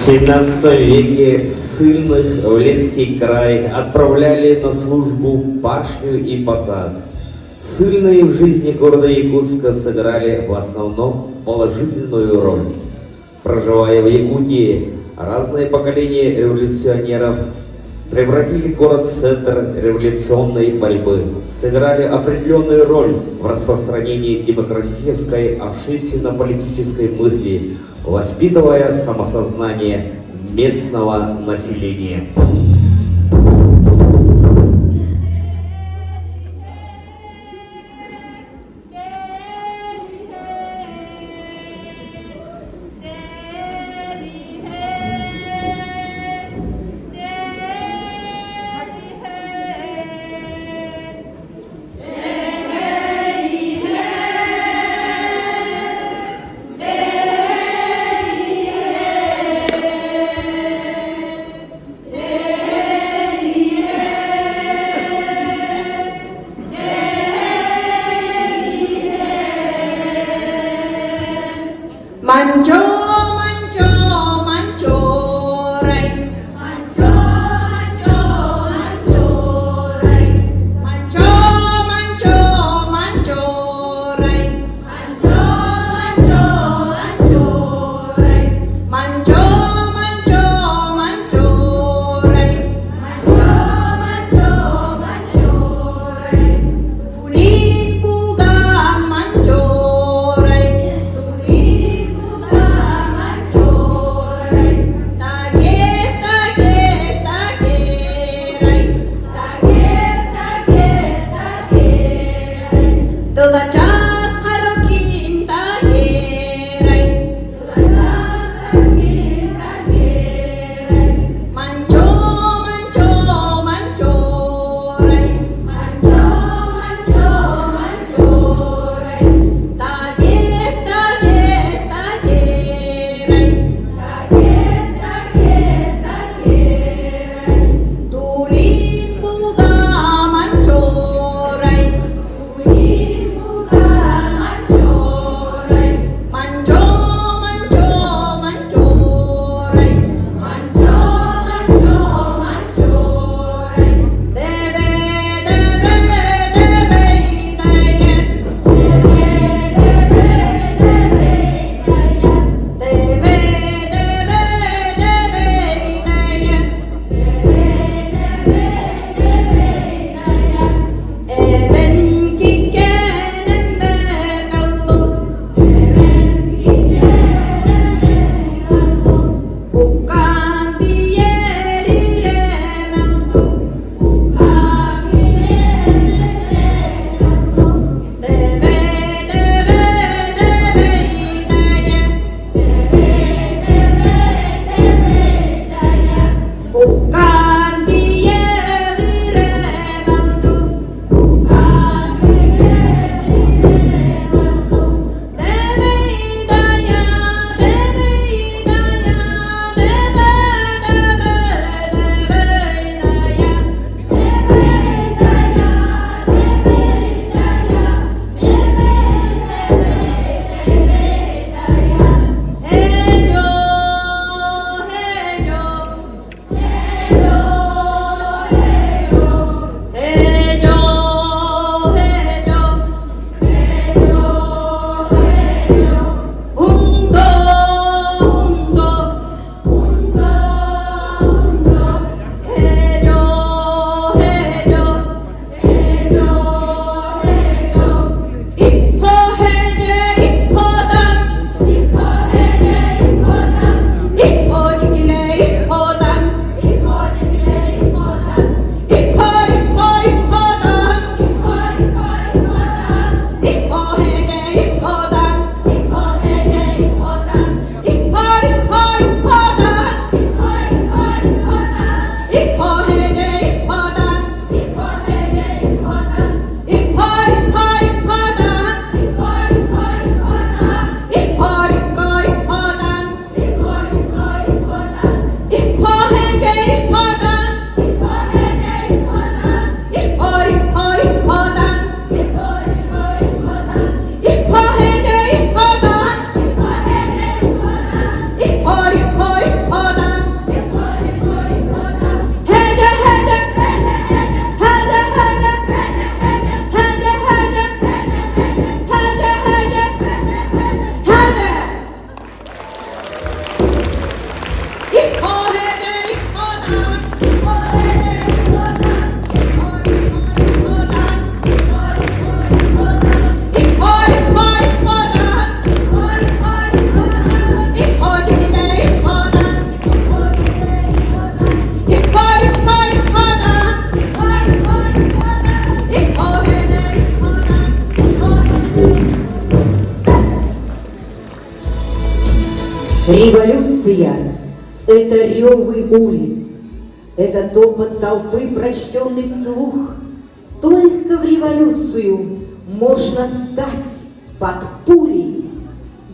XVII веке ссыльных в Ленский край отправляли на службу пашню и посад. Ссыльные в жизни города Якутска сыграли в основном положительную роль. Проживая в Якутии, разные поколения революционеров превратили город в центр революционной борьбы, сыграли определенную роль в распространении демократической общественно-политической мысли, воспитывая самосознание местного населения. Mancho, mancho, mancho, ray. Mancho, mancho, mancho, ray. Mancho, mancho, mancho, ray. Mancho, mancho, mancho, ray. Mancho, mancho, mancho, ray. Mancho, mancho, mancho, ray. Ulit bugan mancho, ray. Ulit Революция — это ревы улиц, это топот толпы, прочтенный вслух. Только в революцию можно стать под пулей,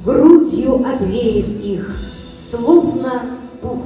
грудью отвеяв их, словно пух.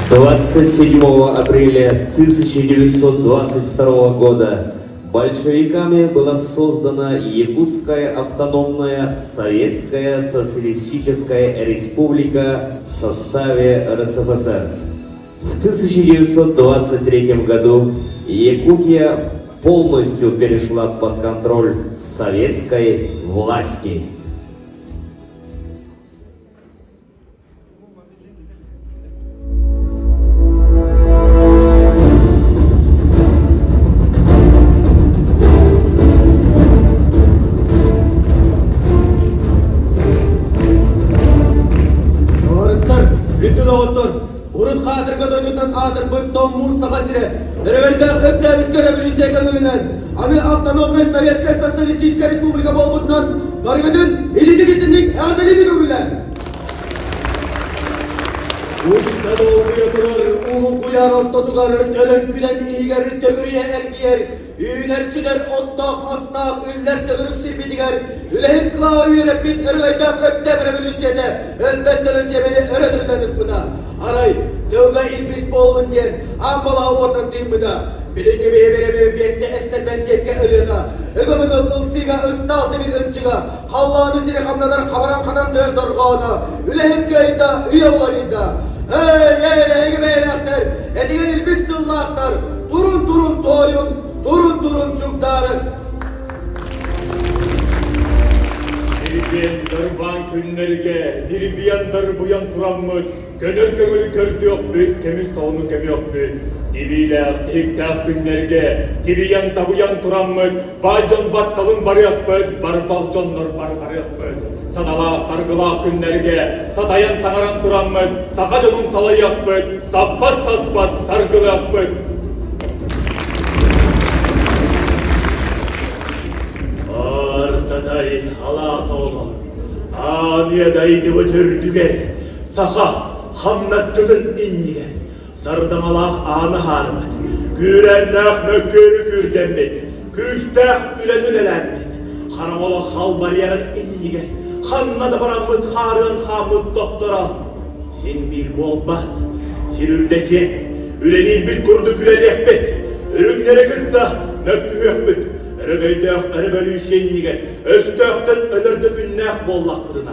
«27 апреля 1922 года Большевиками была создана Якутская автономная Советская Социалистическая Республика в составе РСФСР. В 1923 году Якутия полностью перешла под контроль советской власти. Urut kadırga doyduğundan adır bıttım Musa Hasire. Nerevelde öptemiz görebilirse gönlünden. Anı Автономная Советская Социалистическая Республика болбутынан баргадın илиди кесіндік әрділі bir gönlünden. Usta doğuya durur, ulu kuyar ortadılar, tölön külen iyiger, tövürüye erkiyer. Üner süder, ottaq, mastaq, üller tövürük sirpitiger. Ülehin kılağı yürep bit, ırgaytaq, öptem revolüsyede. Elbette lösyemeli, öredürlen ıspıda. Aray, tövbe ilbis bolgun diyen, ambala otan timbıda. Bilinci beyberebe beste ester ben tepke ölüyorda. Ögümügül ılsıga, ıstaltı bir ınçıga. Hallanı siri hamladar, kabaran kanan töz dorgağına. Ülehin köyünde, üye olayında. Hey beyler, edigen ilbis tıllaklar. Durun toyun, durun çukdarın. Dırban günlerge, diribiyandır buyan turanmıt. Gönül köngülü körtü yok büyük, temiz sonu kemi yok büyük. Dibiylek, tektak günlerge, dibiyan tabuyan turanmıt. Bajon battalın barı yapmıt, barbağconlar barbarı yapmıt. Sadala sargıla günlerge, satayan sağaran turanmıt. Sakaconun salay yapmıt, sappat saspat sargılı yapmıt. Tatay halak olur. Aniyadaydı bu tür düger. Saha hamnattıdın inniger. Sardamalak anı harmat. Gürendak mökkörü kürdenmek. Güçtak ülenülelenmek. Haramolak hal bariyarın inniger. Hannadı baramıt harın hamut doktora. Sen bir bol bat. Sen ürdeki ülenil bit kurdu küreli ekmek. Ürünlere gıtta mökkü ekmek. Ergeydeğ erebeli şeyinige, östöğten ölürdü günnäh bollakbıdına.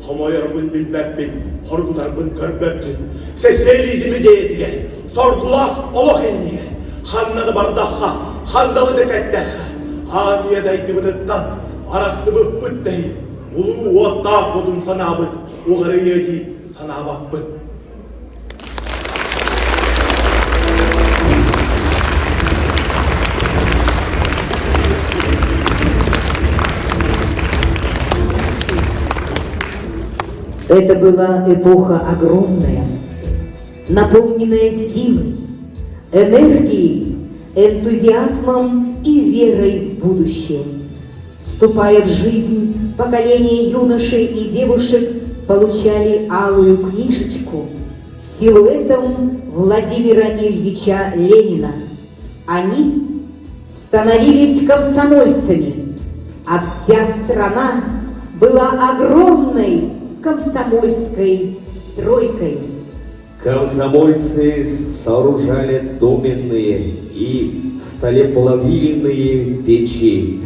Hamayarbın bilmekbin, korgudarbın körpeptin. Seseylizimi deyediger, sorgulak olak enniger. Hannadı bardakha, handalı dekettekha. Haniyedaydı bıdıttan, araksı bıp bıt deyin. Ulu ottağ bodun sana bıt, uğarı yedi sana bak bıt. Это была эпоха огромная, наполненная силой, энергией, энтузиазмом и верой в будущее. Вступая в жизнь, поколения юношей и девушек получали алую книжечку с силуэтом Владимира Ильича Ленина. Они становились комсомольцами, а вся страна была огромной комсомольской стройкой. Комсомольцы сооружали доменные и сталеплавильные печи,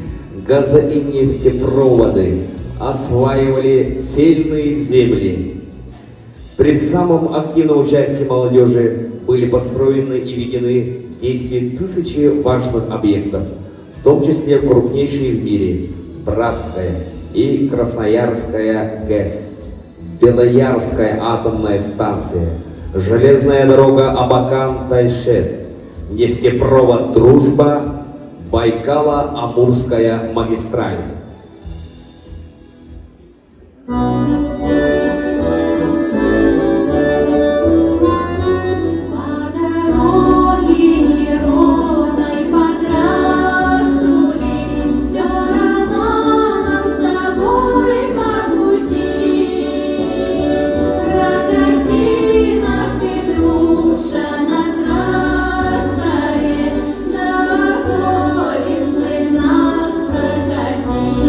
газо- и нефтепроводы, осваивали сельные земли. При самом активном участии молодежи были построены и введены в действие тысячи важных объектов, в том числе крупнейшие в мире – Братская и Красноярская ГЭС, Белоярская атомная станция, железная дорога Абакан-Тайшет, нефтепровод «Дружба», Байкало-Амурская магистраль. Нас прокати.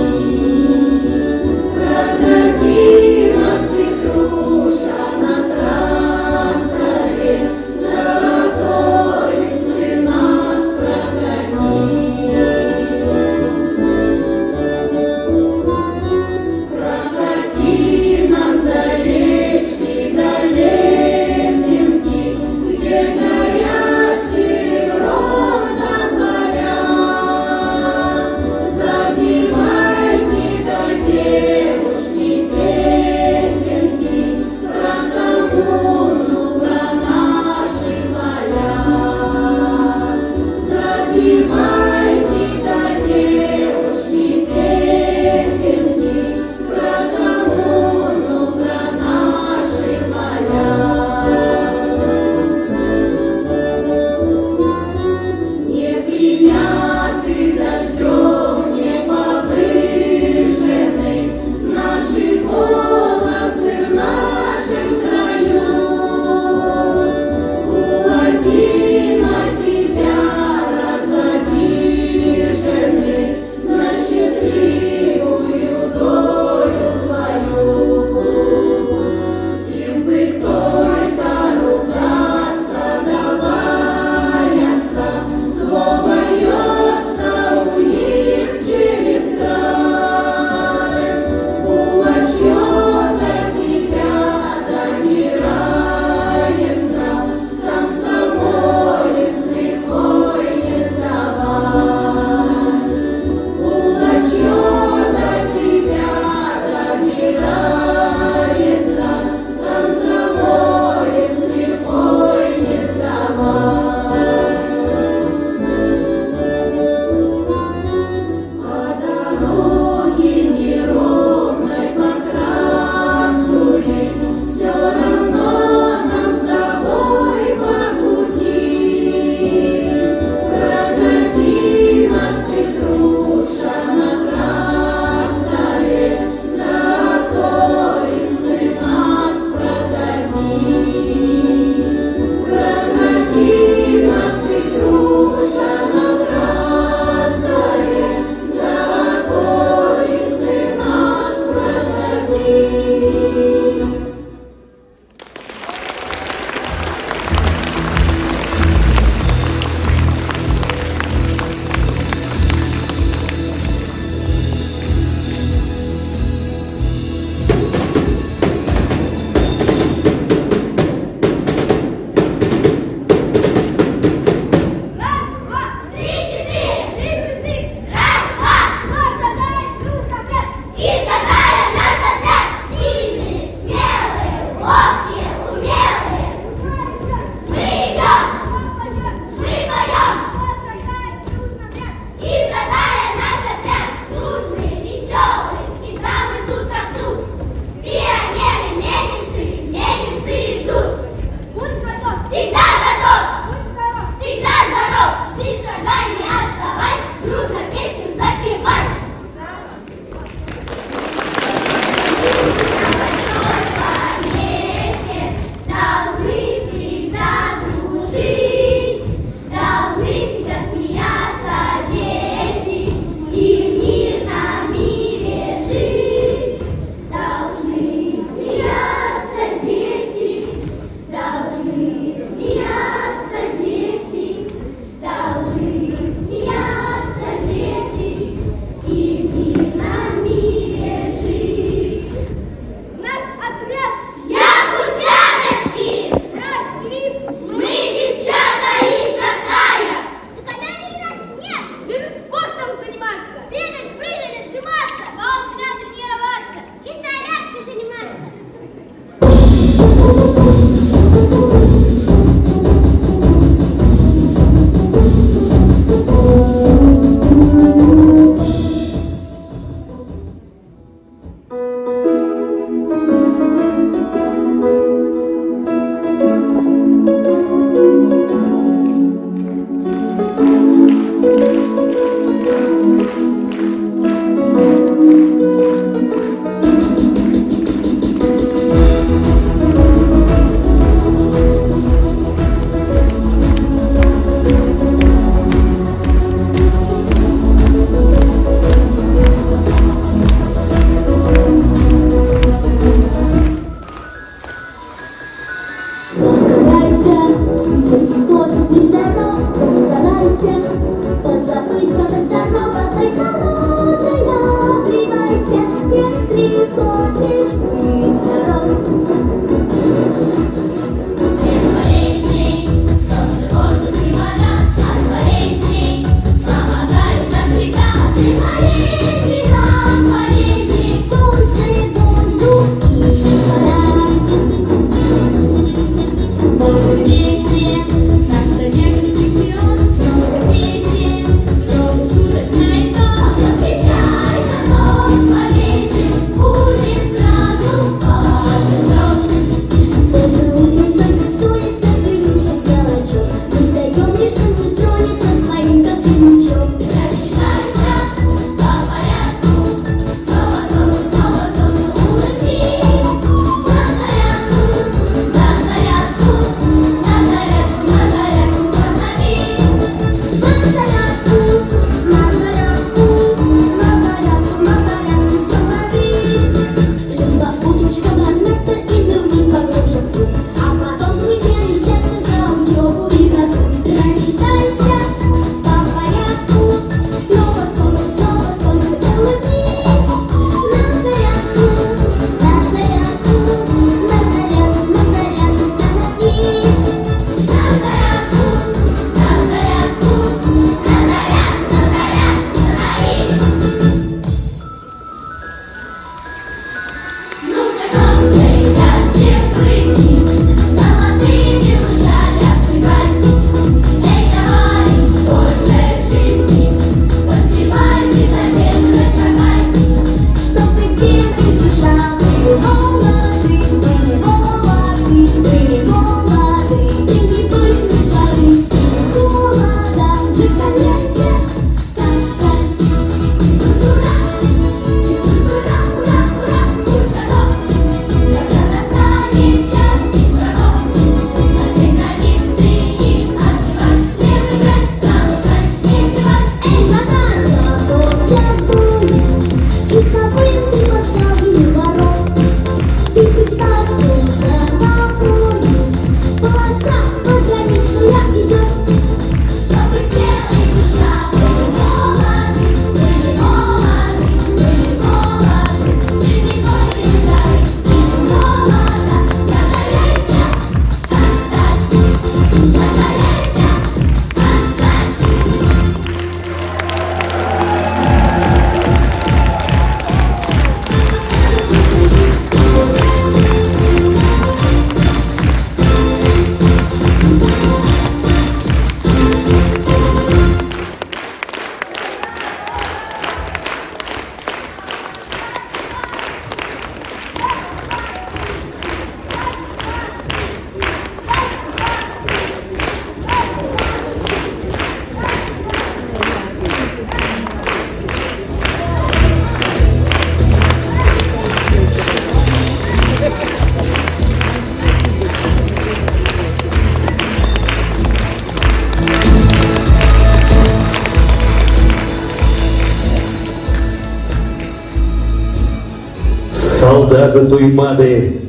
Солдаты Туймады,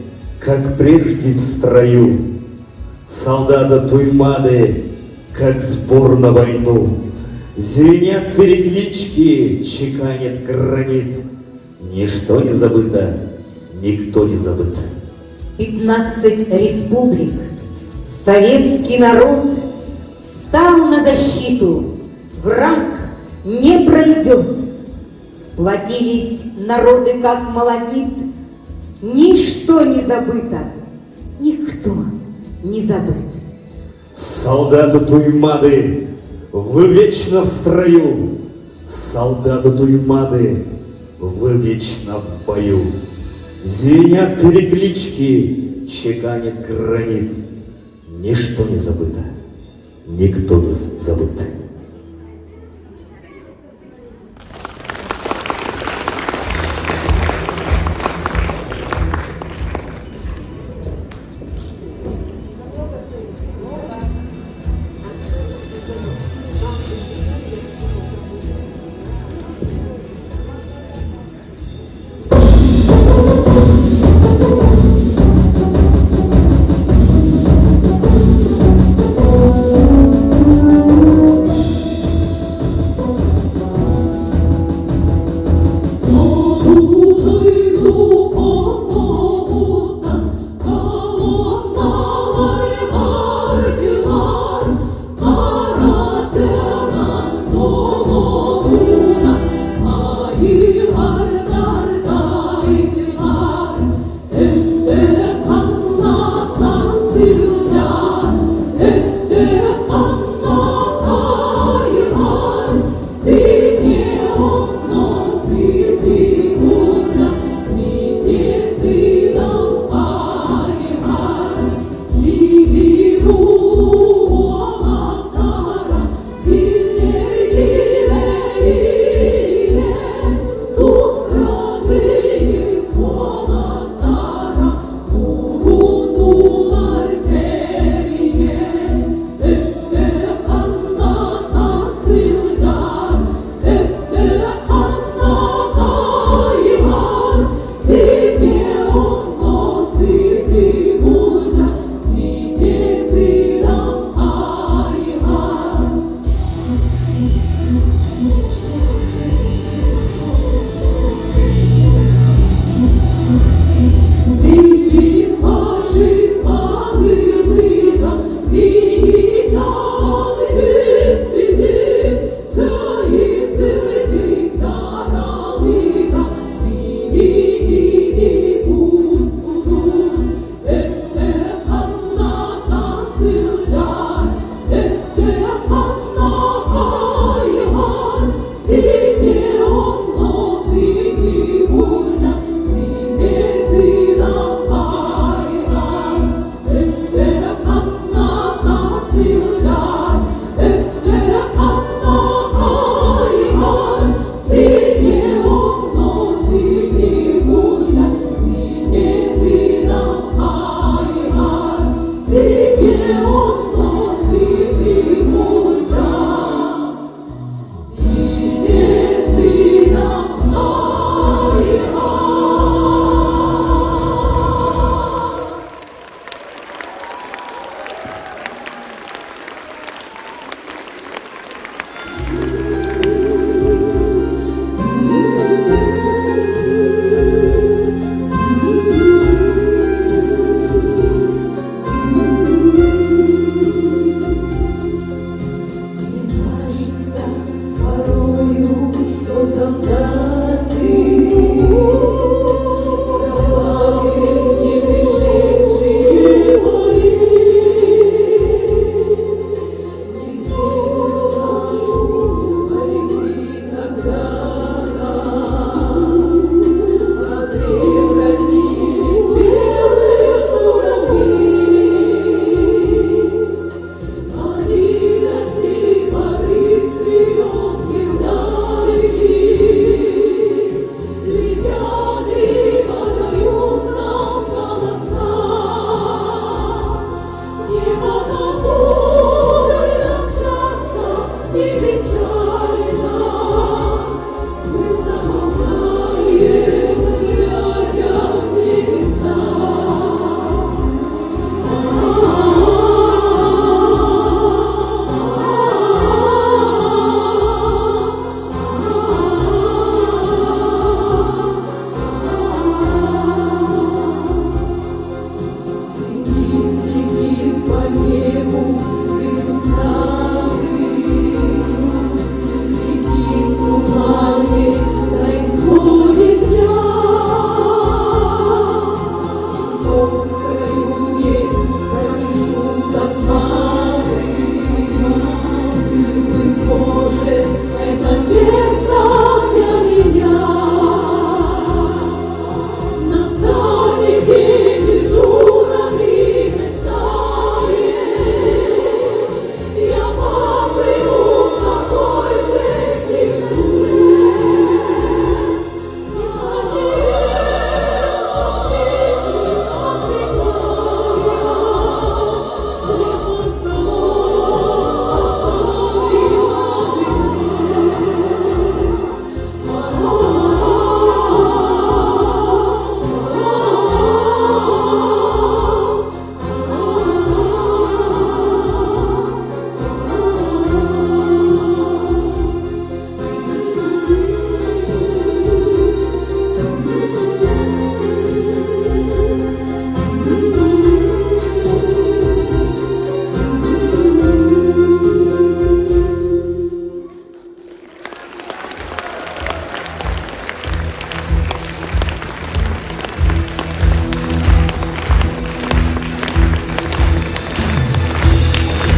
как прежде в строю, солдаты Туймады, как сбор на войну. Звенят переклички, чеканит гранит. Ничто не забыто, никто не забыт. 15 республик, советский народ встал на защиту, враг не пройдет. Сплотились народы, как молодит, ничто не забыто, никто не забыт. Солдаты Туймады, вы вечно в строю, солдаты Туймады, вы вечно в бою. Звенят переклички, чеканит гранит. Ничто не забыто, никто не забыт.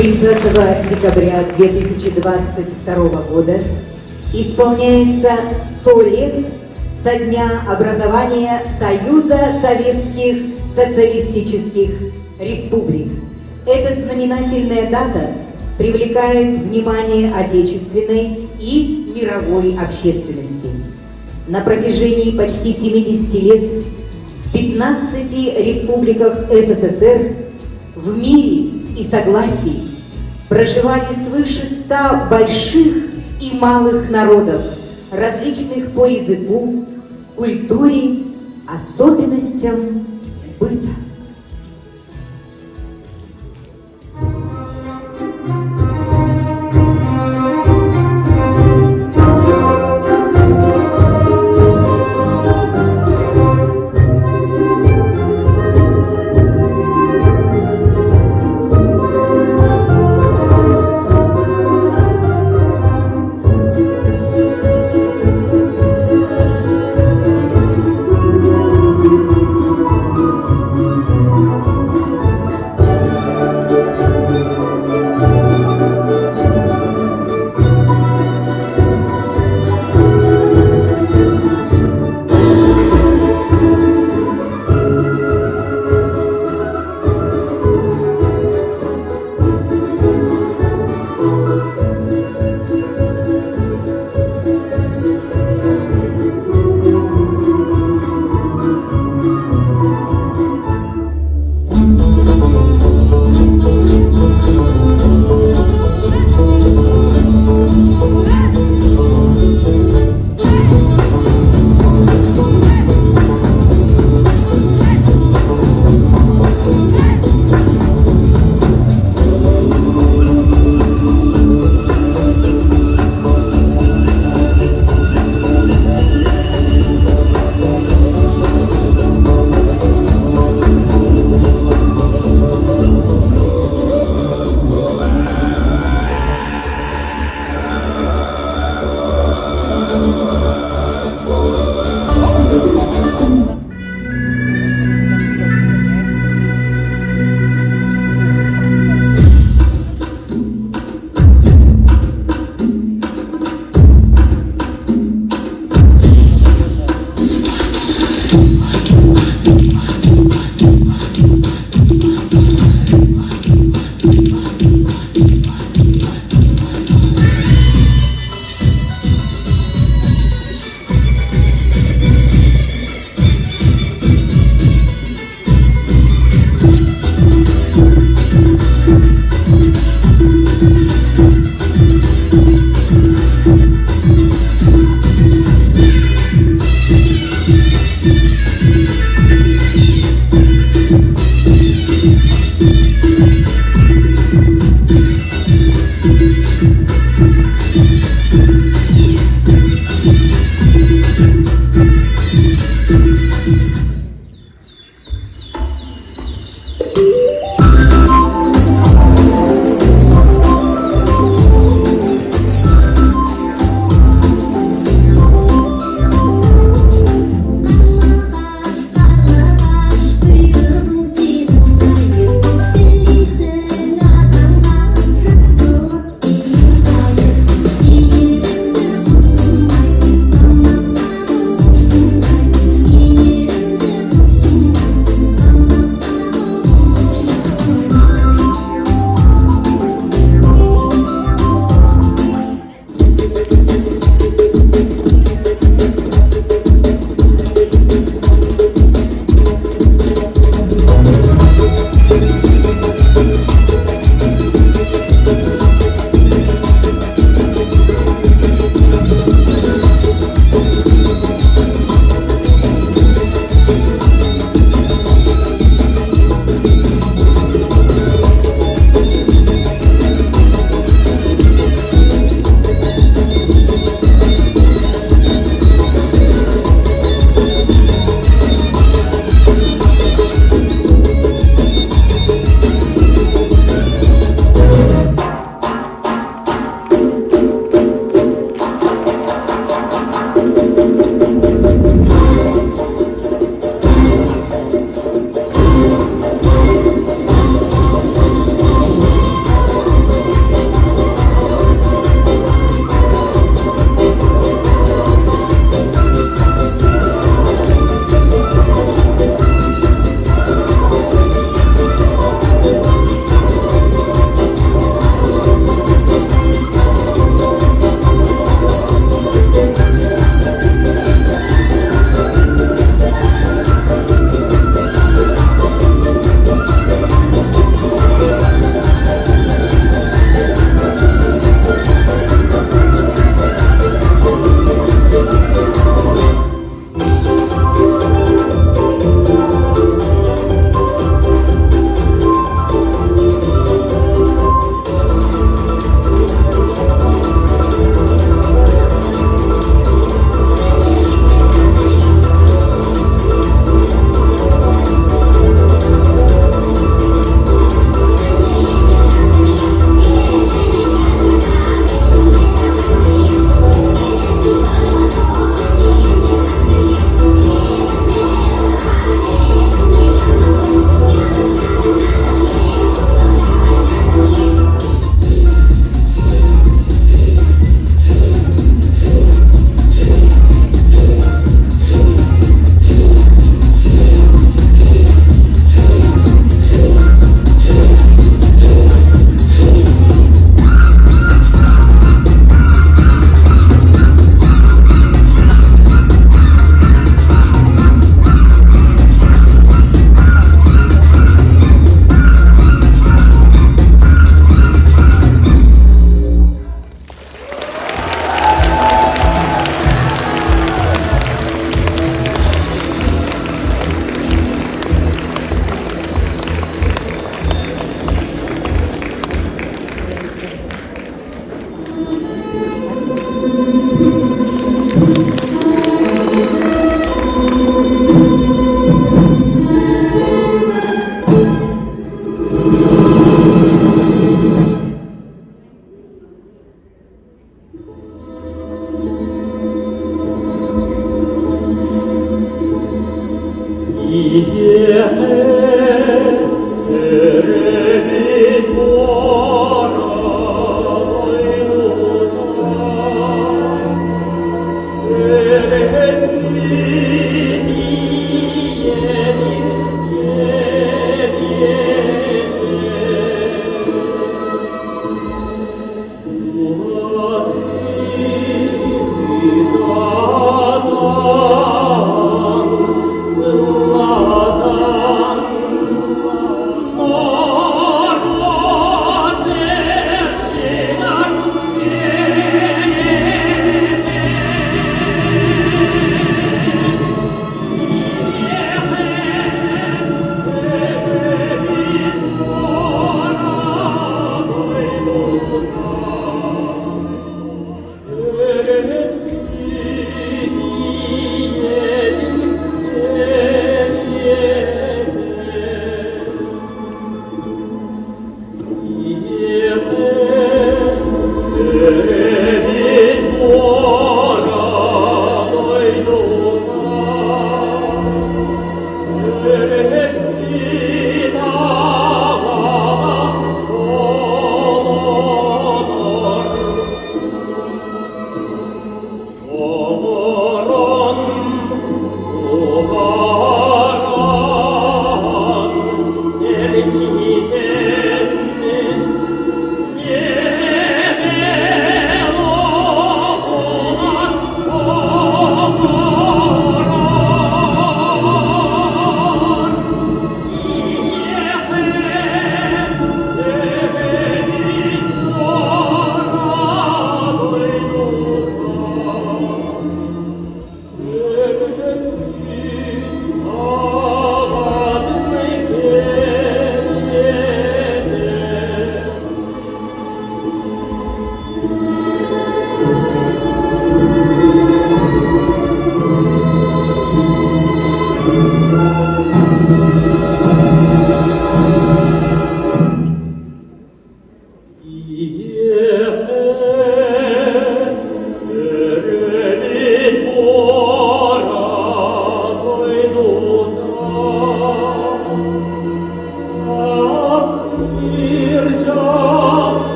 30 декабря 2022 года исполняется 100 лет со дня образования Союза Советских Социалистических Республик. Эта знаменательная дата привлекает внимание отечественной и мировой общественности. На протяжении почти 70 лет в 15 республиках СССР в мире и согласии проживали свыше 100 больших и малых народов, различных по языку, культуре, особенностям быта.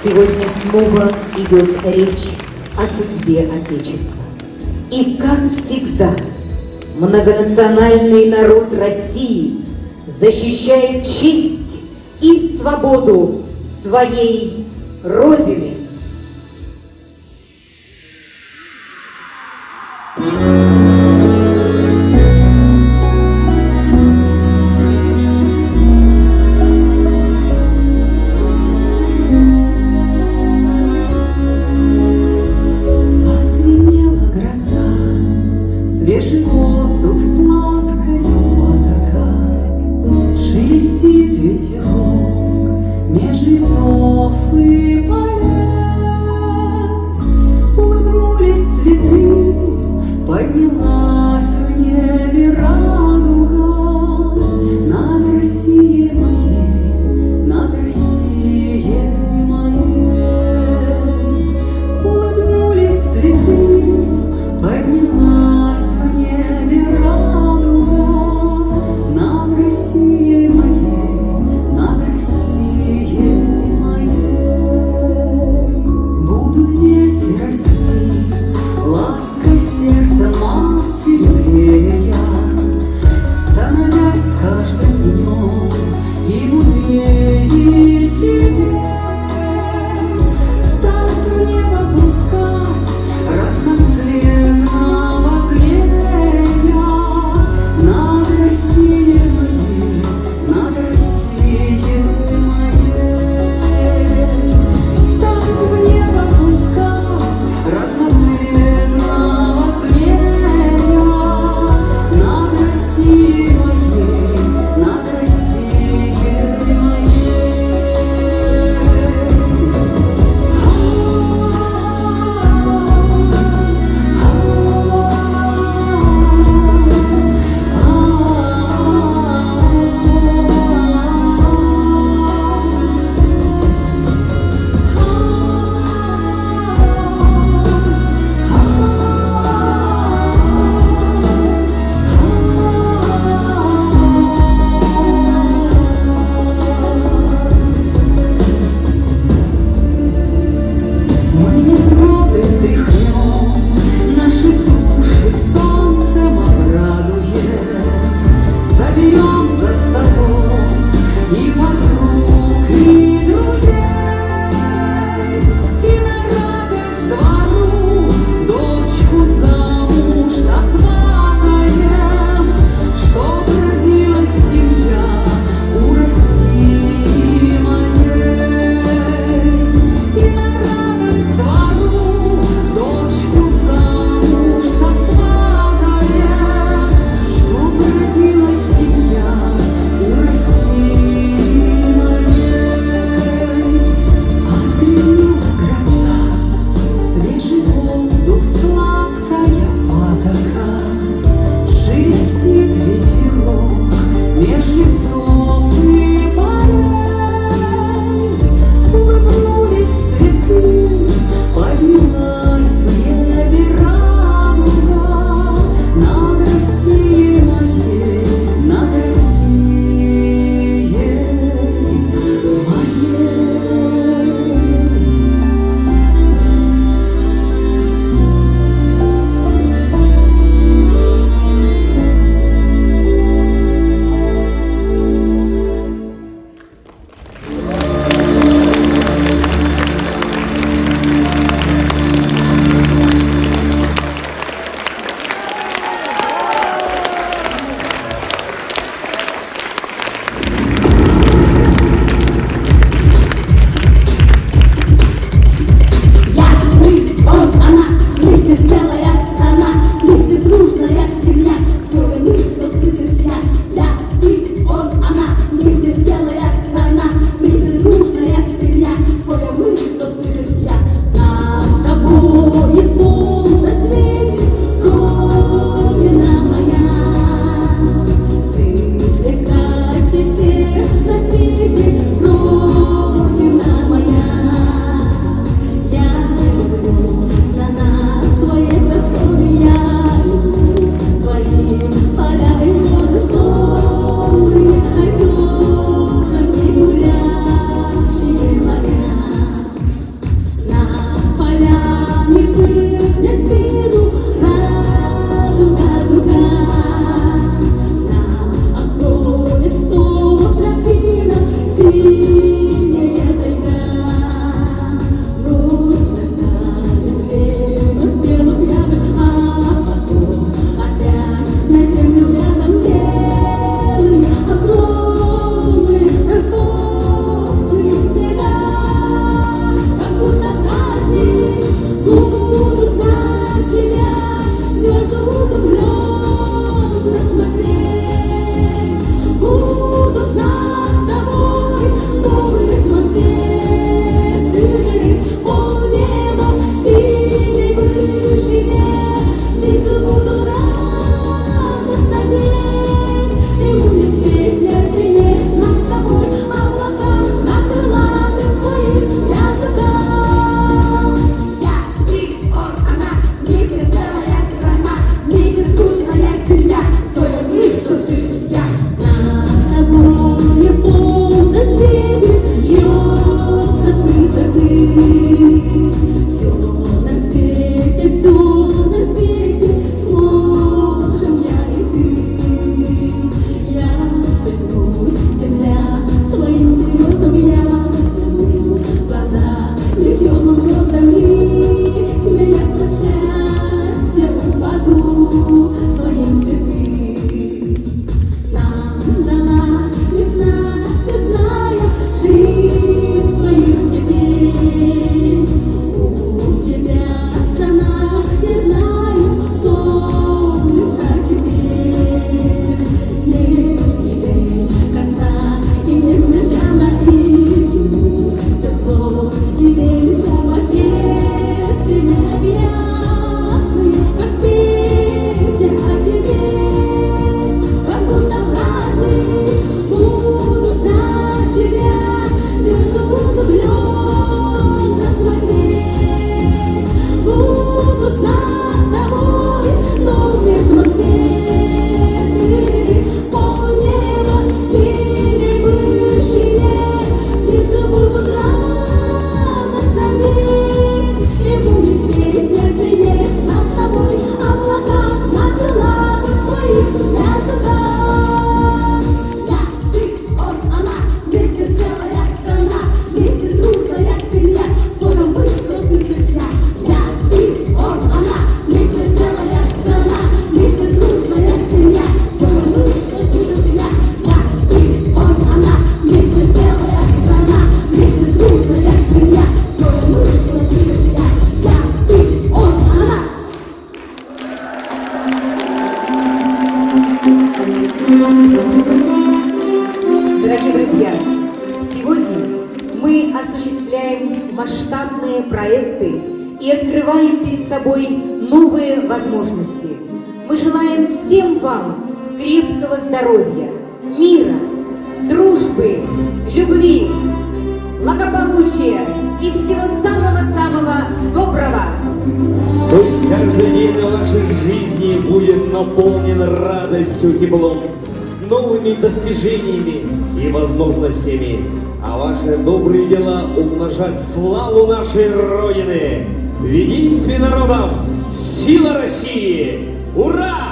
Сегодня снова идет речь о судьбе Отечества. И, как всегда, многонациональный народ России защищает честь и свободу своей Родины. Отгремела гроза, свежий воздух сладкою потока, шелестит ветерок меж лесов и полей. Поднялась в небе радуга над Россией моей, над Россией моей. Улыбнулись цветы, поднялась в небе радуга над Россией моей, над Россией моей. Будут дети расти, лаской сердца мать. открываем перед собой новые возможности. Мы желаем всем вам крепкого здоровья, мира, дружбы, любви, благополучия и всего самого-самого доброго. Пусть каждый день на вашей жизни будет наполнен радостью, теплом, новыми достижениями и возможностями, а ваши добрые дела умножать славу нашей Родины. В единстве народов сила России! Ура!